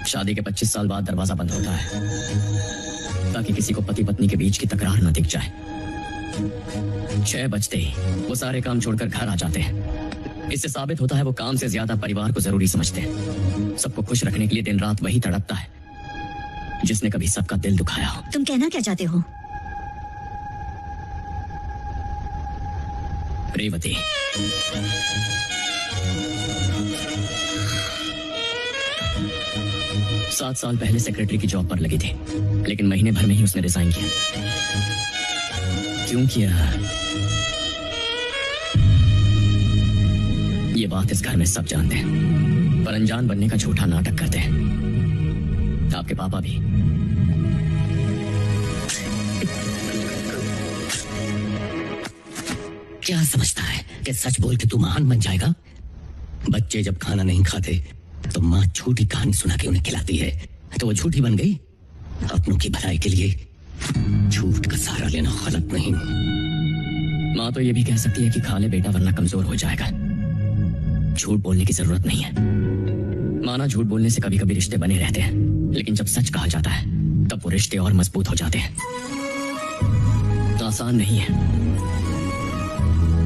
शादी के 25 साल बाद दरवाजा बंद होता है ताकि किसी को पति पत्नी के बीच की तकरार न दिख जाए। 6 बजते ही वो सारे काम छोड़कर घर आ जाते हैं। इससे साबित होता है वो काम से ज्यादा परिवार को जरूरी समझते हैं। सबको खुश रखने के लिए दिन रात वही तड़पता है जिसने कभी सबका दिल दुखाया हो। तुम कहना क्या चाहते हो? रेवती, 7 साल पहले सेक्रेटरी की जॉब पर लगी थी, लेकिन महीने भर में ही उसने रिजाइन किया। क्यों किया? ये बात इस घर में सब जानते हैं, पर अनजान बनने का झूठा नाटक करते हैं। आपके पापा भी। क्या समझता है कि सच बोल के तू महान बन जाएगा? बच्चे जब खाना नहीं खाते तो माँ झूठी कहानी सुना के उन्हें खिलाती है, तो वो झूठी बन गई। अपनों की भलाई के लिए झूठ का सहारा लेना गलत नहीं। माँ तो ये भी कह सकती है कि खा ले बेटा वरना कमजोर हो जाएगा। झूठ बोलने की जरूरत नहीं है। माना झूठ बोलने से कभी कभी रिश्ते बने रहते हैं, लेकिन जब सच कहा जाता है तब वो रिश्ते और मजबूत हो जाते हैं। आसान नहीं है,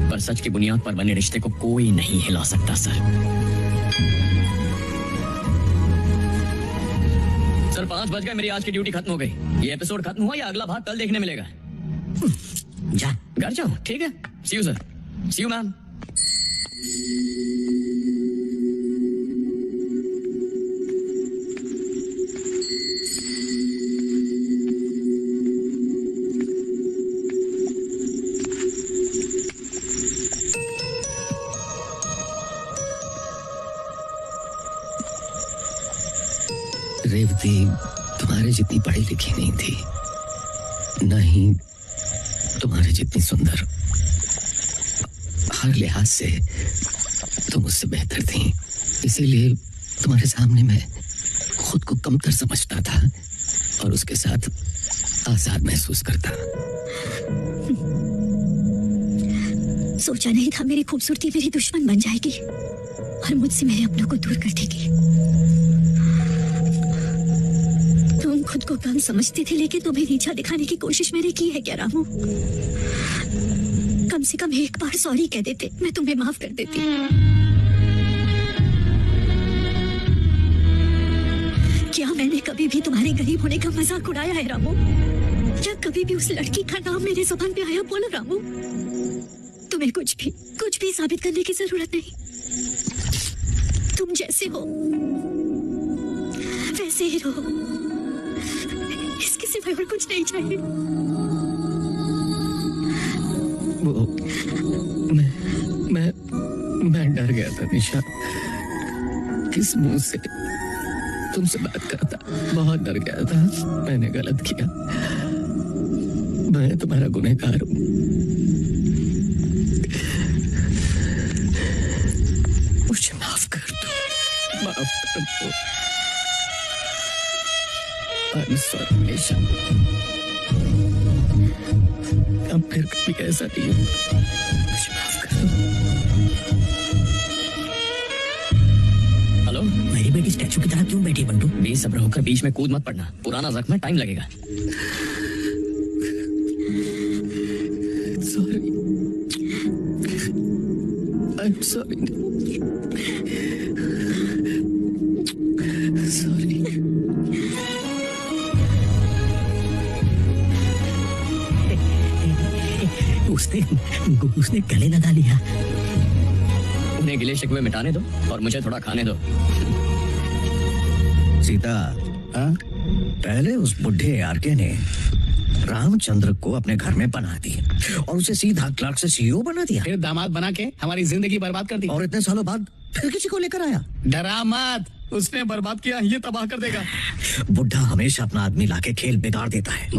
पर सच की बुनियाद पर बने रिश्ते को कोई नहीं हिला सकता सर। सर 5 बज गए, मेरी आज की ड्यूटी खत्म हो गई। ये एपिसोड खत्म हुआ या अगला भाग कल देखने मिलेगा? जा घर जाओ, ठीक है। See you sir. See you ma'am. Revati तुम्हारे जितनी पढ़ी लिखी नहीं थी, न ही तुम्हारे जितनी सुंदर। हर लिहाज से तुम मुझसे बेहतर थी, इसीलिए तुम्हारे सामने मैं खुद को कमतर समझता था और उसके साथ आजाद महसूस करता। सोचा नहीं था मेरी खूबसूरती मेरी दुश्मन बन जाएगी और मुझसे मेरे अपनों को दूर कर देगी। तुम खुद को कम समझते थे, लेकिन तुम्हें नीचा दिखाने की कोशिश मैंने की है क्या रामू? कम से कम एक बार सॉरी कह देते, मैं तुम्हें माफ कर देती। क्या मैंने कभी भी तुम्हारे गरीब होने का मजाक उड़ाया है रामू? क्या कभी भी उस लड़की का नाम मेरे जुबान पे आया? बोलो रामू। तुम्हें कुछ भी साबित करने की जरूरत नहीं। तुम जैसे हो वैसे ही रहो, इसके सिवाय और कुछ नहीं चाहिए। वो मैं डर गया था निशा, किस मुंह से तुमसे बात करता। बहुत डर गया था। मैंने गलत किया, मैं तुम्हारा गुनहगार हूँ। मुझे माफ कर दो, माफ कर दो। I'm sorry, निशा। अब फिर कभी ऐसा नहीं हो। मुझे माफ कर दो। हेलो, मेरी बेटी स्टैचू की तरह क्यों बैठी बंटू? बेसब्र होकर बीच में कूद मत पड़ना, पुराना जख्म है, टाइम लगेगा। Sorry. I'm sorry. Sorry. उसने गले लगा लिया। उन्हें गिले शिकवे मिटाने दो और मुझे थोड़ा खाने दो। सीता, पहले उस बुढ़े आरके ने रामचंद्र को अपने घर में बना दिया और उसे सीधा क्लर्क से सीईओ बना दिया। फिर दामाद बना के हमारी जिंदगी बर्बाद कर दी। और इतने सालों बाद फिर किसी को लेकर आया। डरा मत, उसने बर्बाद किया, ये तबाह कर देगा। बुढ़ा हमेशा अपना आदमी लाके खेल बिगाड़ देता है।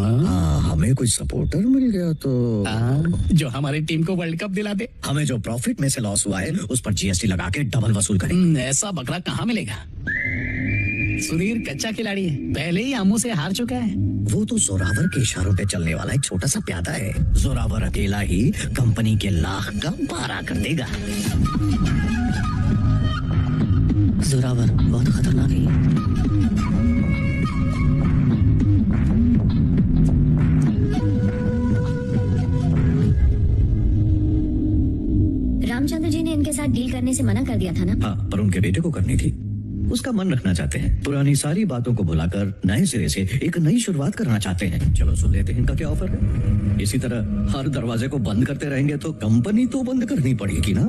हमें कोई सपोर्टर मिल गया तो जो हमारी टीम को वर्ल्ड कप दिला दे। हमें जो प्रॉफिट में से लॉस हुआ है उस पर जीएसटी लगा के डबल वसूल करेंगे। ऐसा बकरा कहाँ मिलेगा? सुधीर कच्चा खिलाड़ी है, पहले ही आमू से हार चुका है। वो तो जोरावर के इशारों पे चलने वाला एक छोटा सा प्यादा है। जोरावर अकेला ही कंपनी के लाख का 12 कर देगा। जोरावर बहुत खतरनाक है। रामचंद्र जी ने इनके साथ डील करने से मना कर दिया था ना? हाँ, पर उनके बेटे को करनी थी। उसका मन रखना चाहते हैं। पुरानी सारी बातों को भुलाकर नए सिरे से एक नई शुरुआत करना चाहते हैं। चलो सुन लेते हैं इनका क्या ऑफर है। इसी तरह हर दरवाजे को बंद करते रहेंगे तो कंपनी तो बंद करनी पड़ेगी ना।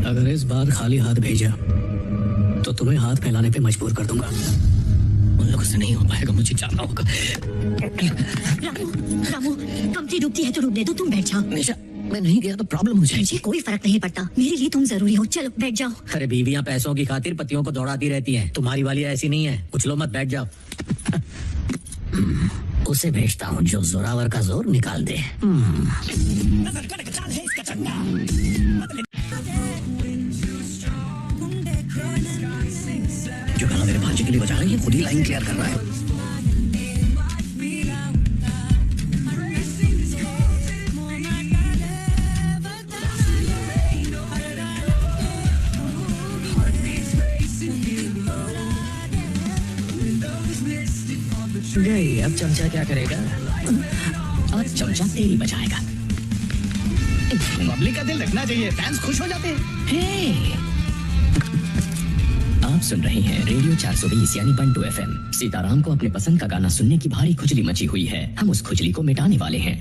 अगर इस बार खाली हाथ भेजा तो तुम्हें हाथ फैलाने पे मजबूर कर दूंगा। उन लोगों से नहीं हो पाएगा, मुझे जाना होगा। रामू, कंपनी डूबती है तो डूबने दो, तुम बैठ जाओ। निशा, मैं नहीं गया तो प्रॉब्लम हो जाएगी। मुझे कोई फर्क नहीं पड़ता, मेरे लिए तुम जरूरी हो। चलो बैठ जाओ। अरे बीवियां पैसों की खातिर पतियों को दौड़ाती रहती हैं। तुम्हारी वाली ऐसी नहीं है। कुछ लो मत, बैठ जाओ। उसे भेजता हूँ जो जोरावर का जोर निकाल दे। जो गाना मेरे भांजे के लिए बजा रही है खुद ही लाइन क्लियर कर रहा है। गई, अब चमचा क्या करेगा? और चमचा तेरी बजाएगा। पब्लिक का दिल रखना चाहिए, फैंस खुश हो जाते हैं। हे! आप सुन रहे हैं रेडियो 420 यानी बंटू FM। सीताराम को अपने पसंद का गाना सुनने की भारी खुजली मची हुई है। हम उस खुजली को मिटाने वाले हैं।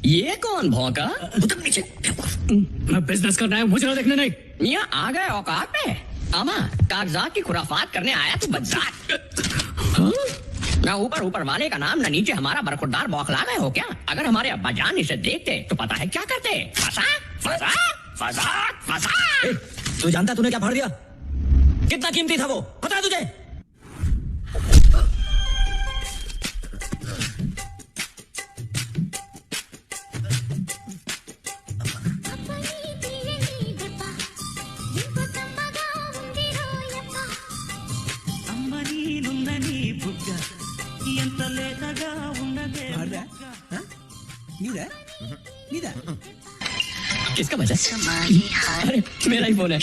ये कौन भौंका? नीचे। मैं बिजनेस कर रहा हूँ, मुझे ना देखने नहीं। यहाँ आ गए औकात पे? अमा कागजात की खुराफात करने आया तू बज्जात। ना ऊपर ऊपर वाले का नाम ना नीचे हमारा बरखुरदार बौखला गए हो क्या? अगर हमारे अब्बा जान इसे देखते तो पता है क्या करते? फंसा फंसा फंसा फंसा। तू जानता तूने क्या फाड़ दिया? कितना कीमती था वो, पता है तुझे? किसका बजा? अरे मेरा ही फोन है।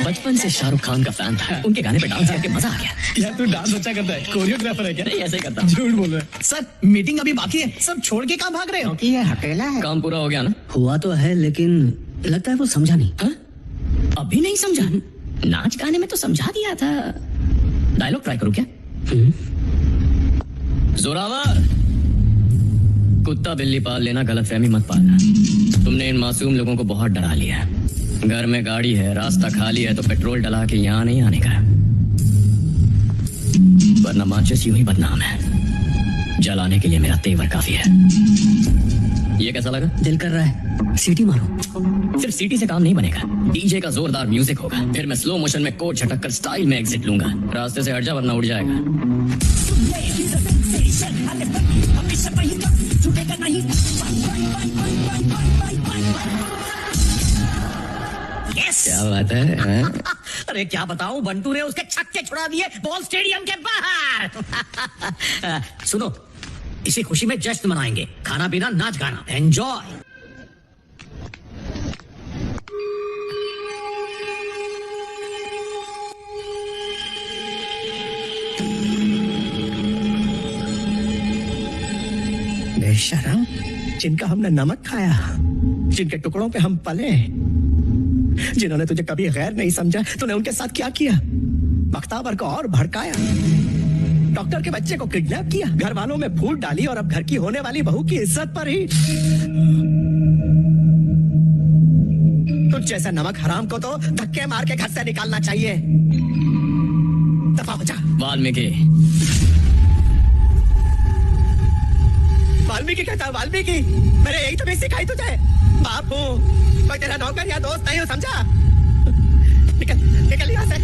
बचपन से शाहरुख खान का फैन था, उनके गाने पे डांस करके मजा आ गया। यार तू डांस अच्छा करता है, कोरियोग्राफर है क्या? नहीं ऐसे ही करता हूँ। झूठ बोल रहा है। सर मीटिंग अभी बाकी है, सब छोड़ के कहाँ भाग रहे हो? ये अकेला है। काम पूरा हो गया ना? हुआ तो है लेकिन लगता है वो समझा नहीं। हाँ? अभी नहीं समझा? नाच गाने में तो समझा दिया था। डायलॉग ट्राई करूँ क्या? जोरावर, कुत्ता बिल्ली पाल लेना, गलतफहमी मत पालना। तुमने इन मासूम लोगों को बहुत डरा लिया। घर में गाड़ी है, रास्ता खाली है तो पेट्रोल डला के यहाँ नहीं आने का, वरना माचिस यूं ही बदनाम है। जलाने के लिए मेरा तेवर काफी है। ये कैसा लगा? दिल कर रहा है सीटी मारो। सिर्फ सीटी से काम नहीं बनेगा, डीजे का जोरदार म्यूजिक होगा। फिर मैं स्लो मोशन में कोट झटक कर स्टाइल में एग्जिट लूंगा। रास्ते से हट जा वरना उड़ जाएगा। क्या बात है? अरे क्या बताऊं, बंटू ने उसके छक्के छुड़ा दिए बॉल स्टेडियम के बाहर। सुनो, इसी खुशी में जश्न मनाएंगे, खाना पीना नाच गाना, एंजॉय। बेशरम, जिनका हमने नमक खाया, जिनके टुकड़ों पे हम पले, जिन्होंने तुझे कभी गैर नहीं समझा, तूने उनके साथ क्या किया? बख्तावर को और भड़काया, डॉक्टर के बच्चे को किडनैप किया, घर वालों में फूट डाली और अब घर की होने वाली बहू की इज्जत पर ही। तुझ जैसा नमक हराम को तो धक्के मार के घर से निकालना चाहिए। दफा हो जा। वाल्मीकि वाल्मीकि कहता है, वाल्मीकि मैंने यही तो भी सिखाई तुझे। बाप हूँ, कोई तेरा नौकर या दोस्त नहीं हो, समझा? निकल निकल यहाँ से।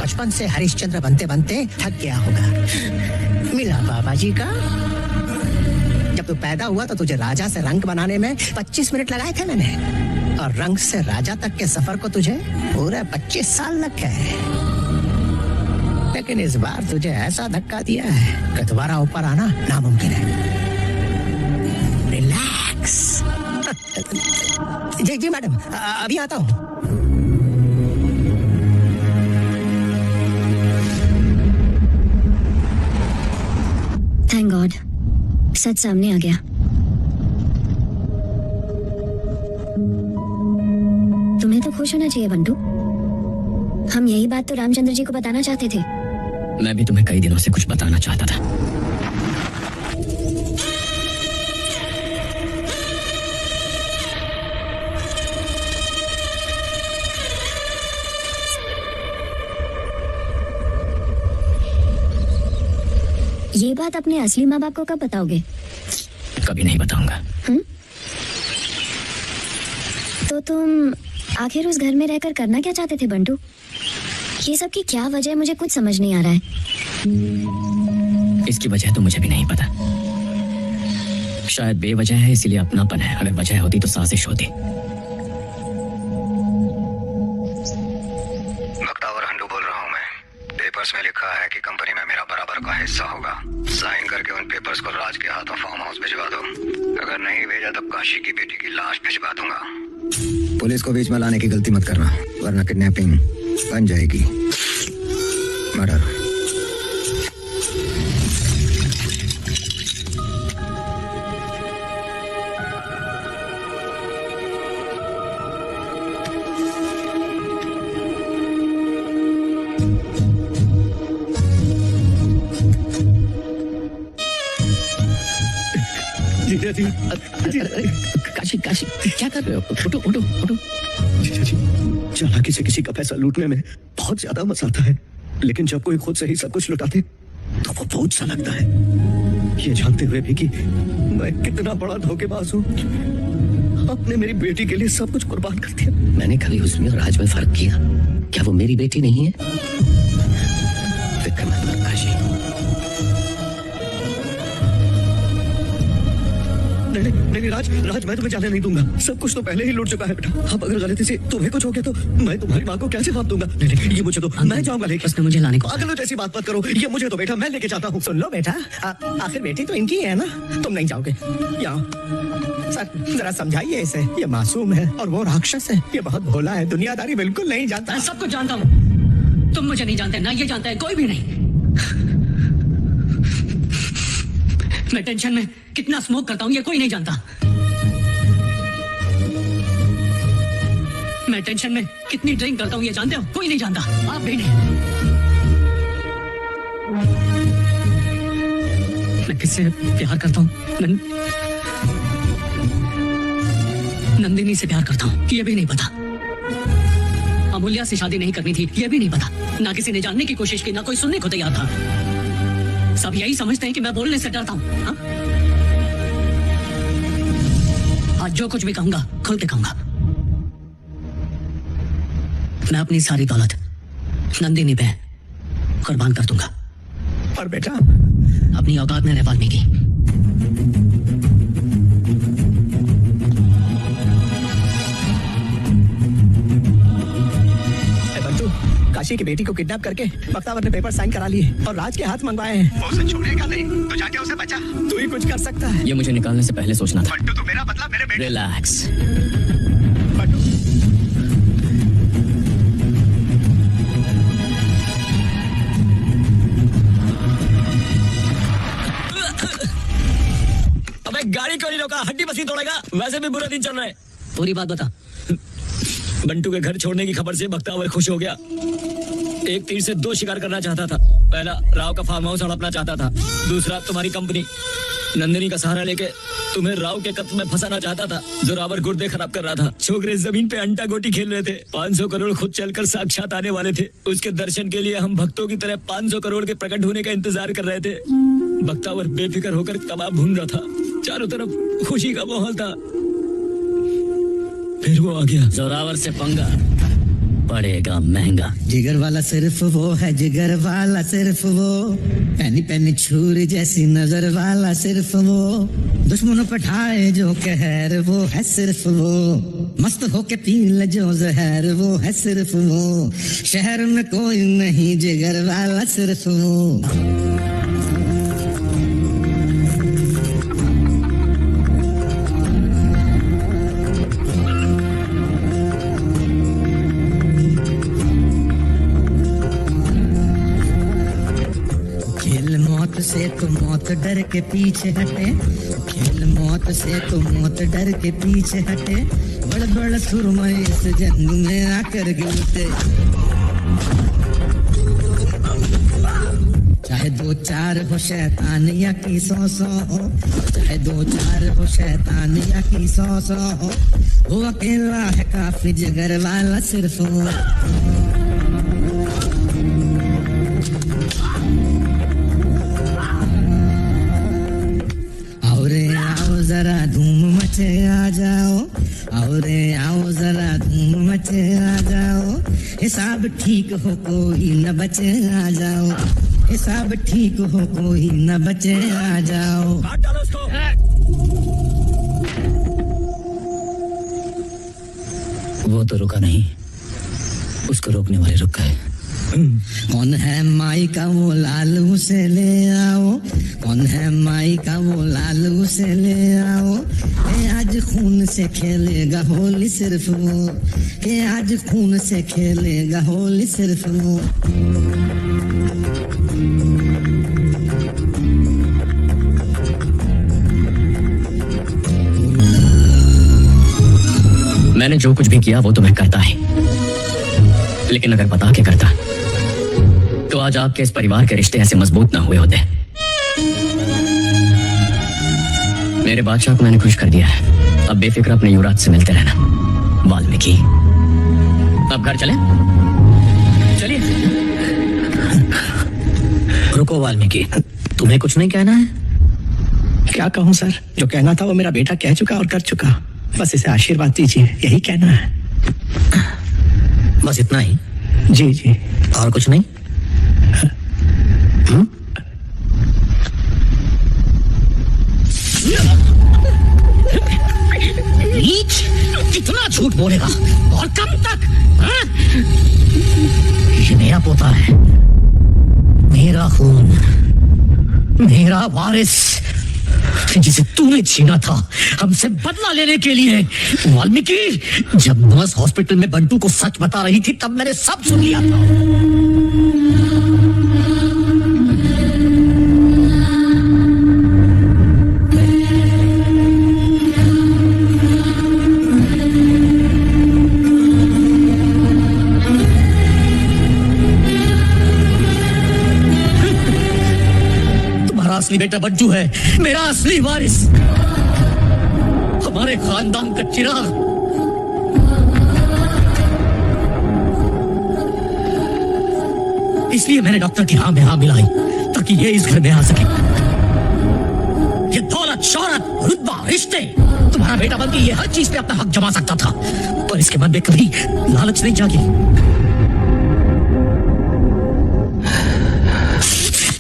बचपन से हरिश्चंद्र बनते बनते थक गया होगा। मिला बाबा जी का। जब तू पैदा हुआ तो तुझे राजा से रंक बनाने में 25 मिनट लगाए थे मैंने, और रंग से राजा तक के सफर को तुझे पूरे 25 साल लग गए। लेकिन इस बार तुझे ऐसा धक्का दिया है कि दोबारा ऊपर आना नामुमकिन है। रिलैक्स। जी जी मैडम, अभी आता हूँ। सच सामने आ गया। तुम्हें तो खुश होना चाहिए बंटू। हम यही बात तो रामचंद्र जी को बताना चाहते थे। मैं भी तुम्हें कई दिनों से कुछ बताना चाहता था। ये बात अपने असली माँ बाप को कब बताओगे? कभी नहीं बताऊंगा। तो तुम आखिर उस घर में रहकर करना क्या चाहते थे बंटू? ये सब की क्या वजह है, मुझे कुछ समझ नहीं आ रहा है। इसकी वजह तो मुझे भी नहीं पता। शायद बेवजह है, इसीलिए अपनापन है। अगर वजह होती तो साजिश होती। बख्तावर हंडू बोल रहा हूँ मैं। पेपर्स में लिखा है कि कंपनी में मेरा बराबर का हिस्सा होगा। साइन करके उन पेपर्स को राज के हाथों फार्म हाउस भिजवा दो। अगर नहीं भेजा तो काशी की बेटी की लाश भिजवा दूंगा। पुलिस को बीच में लाने की गलती मत करना, वरना किडनैपिंग बन जाएगी मर्डर। काशी काशी क्या कर रहे हो? उठो उठो उठो। चालाकी से किसी का पैसा लूटने में बहुत ज्यादा मजा आता है, लेकिन जब कोई खुद से ही सब कुछ लुटाते तो वो बहुत सा लगता है। ये जानते हुए भी कि मैं कितना बड़ा धोखेबाज हूँ। आपने मेरी बेटी के लिए सब कुछ कुर्बान कर दिया। मैंने कभी उसमें और राज में फर्क किया? क्या वो मेरी बेटी नहीं है? फिक्र मत कर काशी। नहीं राज, मैं तुम्हें जाने नहीं दूंगा। सब कुछ तो पहले ही लूट चुका है बेटा। अब अगर गलती से तुम्हें कुछ हो गया तो मैं तुम्हारी माँ को कैसे माफ दूंगा? नहीं, ये मुझे तो, मैं जाऊंगा लेके। उसने मुझे लाने को पागलों जैसी बात मत करो। ये मुझे तो बेटा मैं लेके जाता हूँ। सुन लो बेटा, आखिर बेटी तो इनकी है ना, तुम नहीं जाओगे। यहाँ सर जरा समझाइए इसे। ये मासूम है और वो राक्षस है। ये बहुत भोला है, दुनियादारी बिल्कुल नहीं जानता। मैं सब कुछ जानता हूँ। तुम मुझे नहीं जानते, ना ये जानता है कोई भी नहीं। मैं टेंशन में कितना स्मोक करता हूँ ये कोई नहीं जानता। मैं टेंशन में कितनी ड्रिंक करता हूँ ये जानते हो? कोई नहीं जानता, आप भी नहीं। मैं किससे प्यार करता हूँ? नंदिनी से प्यार करता हूँ, ये भी नहीं पता। अमूल्या से शादी नहीं करनी थी, ये भी नहीं पता। ना किसी ने जानने की कोशिश की, ना कोई सुनने को तैयार था। सब यही समझते हैं कि मैं बोलने से डरता हूँ। आज जो कुछ भी कहूंगा खुल के कहूंगा। मैं अपनी सारी दौलत नंदिनी पे कुर्बान कर दूंगा। और बेटा अपनी औकात में रह वाल्मीकि। काशी की बेटी को किडनैप करके बख्तावर ने पेपर साइन करा लिए और राज के हाथ मंगवाए हैं। उसे छोड़ेगा नहीं तो जाके उसे बचा। तू ही कुछ कर सकता है। ये मुझे निकालने से पहले सोचना था। बंटू तो मेरा बदला मेरे बेटे। रिलैक्स। अबे गाड़ी क्यों नहीं रोका? हड्डी पसीन तोड़ेगा। वैसे भी बुरा दिन चल रहा है। पूरी बात बता। बंटू के घर छोड़ने की खबर से बख्तावर खुश हो गया। एक तीर से दो शिकार करना चाहता था। पहला राव का फार्म हाउस हड़पना चाहता था, दूसरा तुम्हारी कंपनी। नंदिनी का सहारा लेके तुम्हें राव के कत्ल में फंसाना चाहता था। जोरावर गुर्दे खराब कर रहा था। छोकरे जमीन पे अंटा गोटी खेल रहे थे। 500 करोड़ खुद चलकर साक्षात आने वाले थे। उसके दर्शन के लिए हम भक्तों की तरह 500 करोड़ के प्रकट होने का इंतजार कर रहे थे। बख्तावर बेफिक्र होकर कबाब भून रहा था। चारों तरफ खुशी का माहौल था। फिर वो आ गया। जोरावर से पंगा पड़ेगा महंगा। जिगर वाला सिर्फ वो है, जिगर वाला सिर्फ वो। पैनी पैनी छुरी जैसी नजर वाला सिर्फ वो। दुश्मनों पर ढाए जो कहर वो है सिर्फ वो। मस्त होके पी ले जो जहर वो है सिर्फ वो। शहर में कोई नहीं जिगर वाला सिर्फ वो। मौत से तो मौत डर के पीछे हटे, खेल मौत से तो मौत डर के पीछे हटे, बड़ बड़ सुरमई इस जंग में आकर गिरते। चाहे दो चार हो शैतान या की सौ हो, चाहे दो चार हो शैतान या की सौ हो, वो अकेला है काफी जिगर वाला सिर्फ वो। आओ जरा धूम मचे आ जाओ, आओ जरा धूम मचे आ जाओ, हिसाब ठीक हो कोई न बचे आ जाओ, हिसाब ठीक हो कोई न बचे आ जाओ। वो तो रुका नहीं, उसको रोकने वाले रुक गए। कौन है माई का वो लाल उसे ले आओ, कौन है माई का वो लाल उसे ले आओ, के आज खून से खेलेगा होली सिर्फ वो, के आज खून से खेलेगा होली सिर्फ वो। मैंने जो कुछ भी किया वो तो मैं करता ही, लेकिन अगर बता के करता तो आज आपके इस परिवार के रिश्ते ऐसे मजबूत ना हुए होते। मेरे बादशाह को मैंने खुश कर दिया है, अब बेफिक्र अपने युवराज से मिलते रहना। वाल्मीकि, अब घर चलें? चलिए। रुको वाल्मीकि, तुम्हें कुछ नहीं कहना है? क्या कहूँ सर, जो कहना था वो मेरा बेटा कह चुका और कर चुका, बस इसे आशीर्वाद दीजिए, यही कहना है। बस इतना ही? जी जी, और कुछ नहीं? नीच, कितना झूठ बोलेगा और कब तक? ये मेरा पोता है, मेरा खून, मेरा वारिस, जिसे तूने छीना था हमसे बदला लेने के लिए। वाल्मीकि, जब नर्स हॉस्पिटल में बंटू को सच बता रही थी तब मैंने सब सुन लिया था। तुम्हारा असली बेटा बंटू है, मेरा असली वारिस, हमारे खानदान का चिराग। इसलिए मैंने डॉक्टर की हाँ में हाँ मिलाई ताकि ये इस घर में आ सके। ये दौलत, शौहरत, रुतबा, रिश्ते, तुम्हारा बेटा बनके ये हर चीज पे अपना हक जमा सकता था, पर इसके मन में कभी लालच नहीं जागी।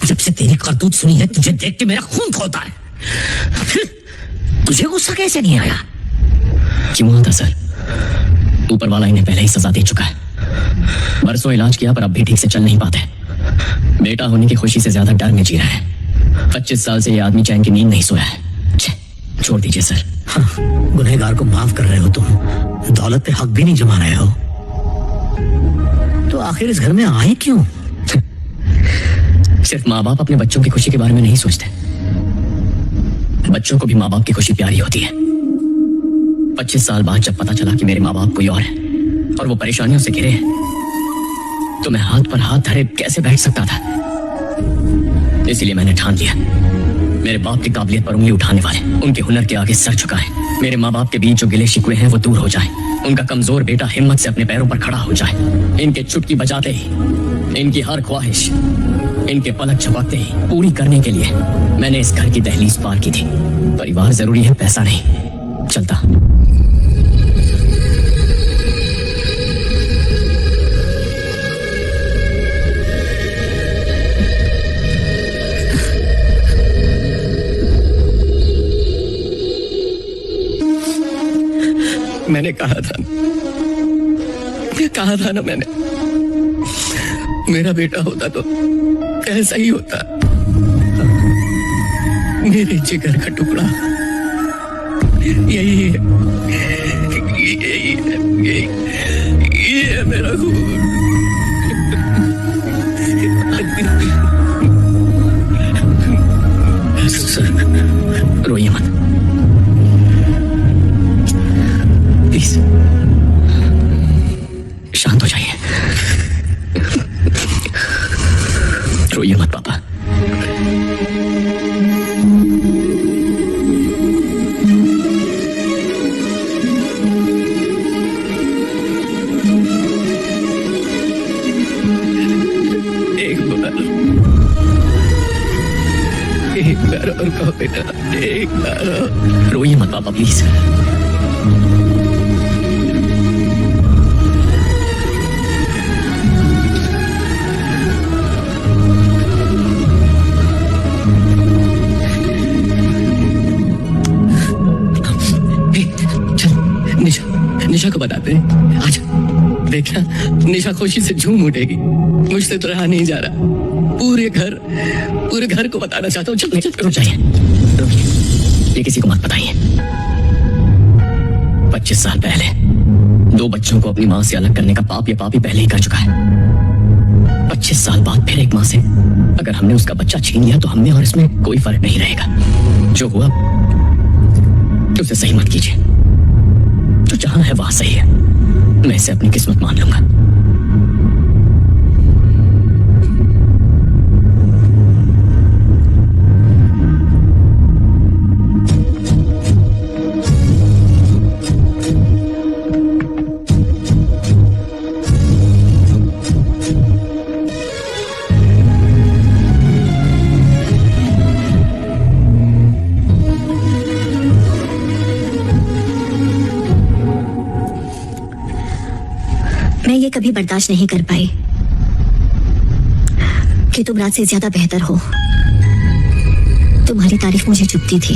जब से तेरी करतूत सुनी है, तुझे देख के मेरा खून खौलता है। तुझे गुस्सा कैसे नहीं आया? क्यों आता सर? ऊपर वाला इन्हें पहले ही सजा दे चुका है। बरसों इलाज किया पर अब भी ठीक से चल नहीं पाते। बेटा होने की खुशी से ज्यादा डर में जी रहा है। 25 साल से ये आदमी चैन की नींद नहीं सोया है। छोड़ दीजिए सर। हाँ, गुनहगार को माफ कर रहे हो तुम, दौलत पे हक भी नहीं जमा रहे हो, तो आखिर इस घर में आए क्यों? सिर्फ माँ बाप अपने बच्चों की खुशी के बारे में नहीं सोचते, बच्चों को भी माँ बाप की खुशी प्यारी होती है। 25 साल बाद जब पता चला कि मेरे माँ बाप कोई और है और वो परेशानियों से घिरे हैं, तो मैं हाथ पर हाथ धरे कैसे बैठ सकता था? इसलिए मैंने ठान लिया, मेरे बाप की काबिलियत पर उंगली उठाने वाले, उनके हुनर के आगे सर झुकाए, मेरे माँ बाप के बीच जो गिले शिकवे हैं वो दूर हो जाए, उनका कमजोर बेटा हिम्मत से अपने पैरों पर खड़ा हो जाए। इनके चुटकी बजाते ही, इनकी हर ख्वाहिश इनके पलक झपकते ही पूरी करने के लिए मैंने इस घर की दहलीज पार की थी। परिवार जरूरी है, पैसा नहीं। चलता। मैंने कहा था ना मैंने, मेरा बेटा होता तो ऐसा ही होता। मेरे जिगर का टुकड़ा यही है, यही है मेरा खून। रोइए मत प्लीज, शांत हो जाइए। रोइए मत पापा। एक बार और कहो बेटा, एक बार और। रोइए मत पापा प्लीज। निशा को बताते हैं आज। देखा, निशा खुशी से झूम उठेगी। मुझसे तो रहा नहीं जा रहा। पूरे घर को बताना चाहता हूँ। चल जाइए, ये किसी को मत बताइए। 25 साल पहले 2 बच्चों को अपनी माँ से अलग करने का पाप ये पापी पहले ही कर चुका है। 25 साल बाद फिर एक माँ से अगर हमने उसका बच्चा छीन लिया तो हमें और इसमें कोई फर्क नहीं रहेगा। जो हुआ उसे सही मत कीजिए। जो जहां है वहां सही है। मैं इसे अपनी किस्मत मान लूंगा। मैं ये कभी बर्दाश्त नहीं कर पाई कि तुम रात से ज्यादा बेहतर हो। तुम्हारी तारीफ मुझे चुभती थी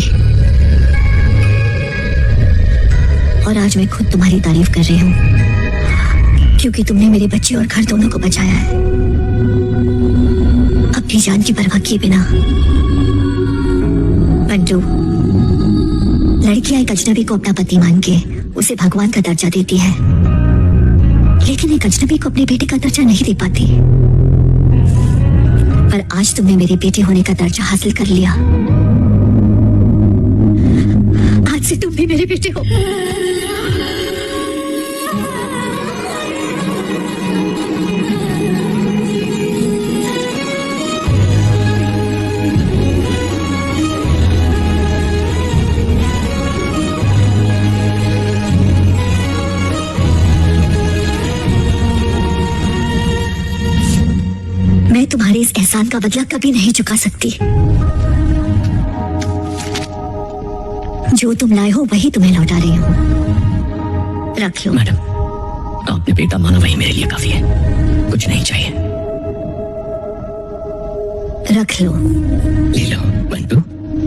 और आज मैं खुद तुम्हारी तारीफ कर रही हूँ क्योंकि तुमने मेरे बच्चे और घर दोनों को बचाया है, अपनी जान की परवाह किए बिना। बंटू, लड़कियां एक अजनबी को अपना पति मान के उसे भगवान का दर्जा देती है, लेकिन एक अजनबी को अपने बेटे का दर्जा नहीं दे पाती। पर आज तुमने मेरे बेटे होने का दर्जा हासिल कर लिया। आज से तुम भी मेरे बेटे हो। मैं तुम्हारे इस एहसान का बदला कभी नहीं चुका सकती। जो तुम लाए हो वही तुम्हें लौटा रही हूँ। रख लो। मैडम, आपने बेटा माना वही मेरे लिए काफी है। कुछ नहीं चाहिए। रख लो। ले लो बंटू,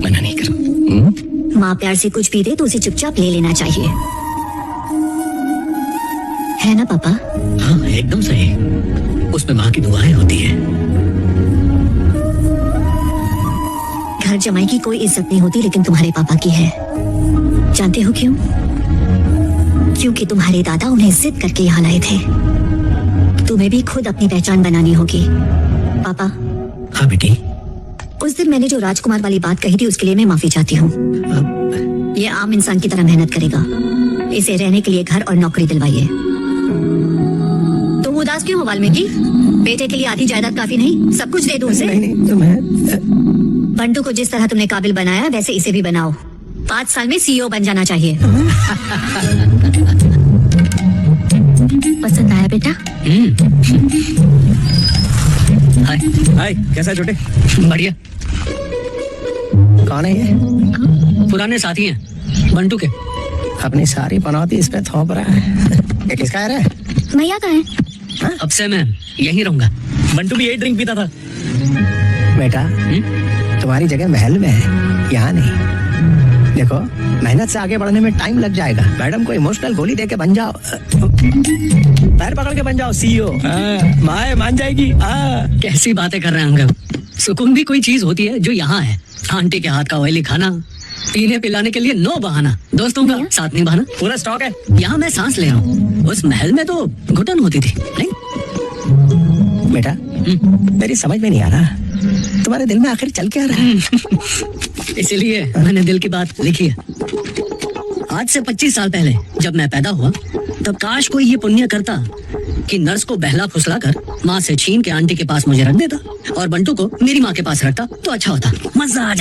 मना नहीं करो। माँ प्यार से कुछ भी दे तो उसे चुपचाप ले लेना चाहिए, है ना पापा? हाँ, एकदम सही। उसमें माँ की दुआएं होती है। घर जमाई की कोई इज्जत नहीं होती, लेकिन तुम्हारे पापा की है। जानते हो क्यों? क्योंकि तुम्हारे दादा उन्हें जिद करके यहाँ लाए थे। तुम्हें भी खुद अपनी पहचान बनानी होगी। पापा। हाँ बेटी। उस दिन मैंने जो राजकुमार वाली बात कही थी उसके लिए मैं माफी चाहती हूँ। ये आम इंसान की तरह मेहनत करेगा। इसे रहने के लिए घर और नौकरी दिलवाइए। तुम उदास क्यों हो वाल्मीकि? बेटे के लिए आधी जायदाद काफी नहीं? सब कुछ दे दूं उसे? नहीं, तो मैं बंटू को जिस तरह तुमने काबिल बनाया वैसे इसे भी बनाओ। 5 साल में सीईओ बन जाना चाहिए। पसंद आया बेटा? हाय हाय, कैसा है छोटे? बढ़िया। कौन है ये? पुराने साथी हैं बंटू के। अपनी सारी पनौती इस पे थोप रहा है। ये किसका है? मैया का है। अब से मैं यहीं रहूंगा। बंटू भी यही ड्रिंक पीता था। बेटा, तुम्हारी जगह महल में है, यहाँ नहीं। देखो, मेहनत से आगे बढ़ने में टाइम लग जाएगा। मैडम को इमोशनल गोली देके बन जाओ, पैर पकड़ के बन जाओ सीईओ। माँ मान जाएगी। कैसी बातें कर रहे हैं अंकल? सुकून भी कोई चीज होती है जो यहाँ है। आंटी के हाथ का ऑयली खाना, पीने पिलाने के लिए नो बहाना, दोस्तों का साथ नहीं बहाना, पूरा स्टॉक है। यहाँ मैं सांस ले रहा हूँ, उस महल में तो घुटन होती थी। नहीं बेटा, मेरी समझ में नहीं आ रहा, तुम्हारे दिल में आखिर चल क्या रहा है? इसलिए मैंने दिल की बात लिखी है। आज से 25 साल पहले जब मैं पैदा हुआ तब काश कोई ये पुण्य करता कि नर्स को बहला फुसला कर माँ से छीन के आंटी के पास मुझे रख देता और बंटू को मेरी माँ के पास रखता तो अच्छा होता, मजा आ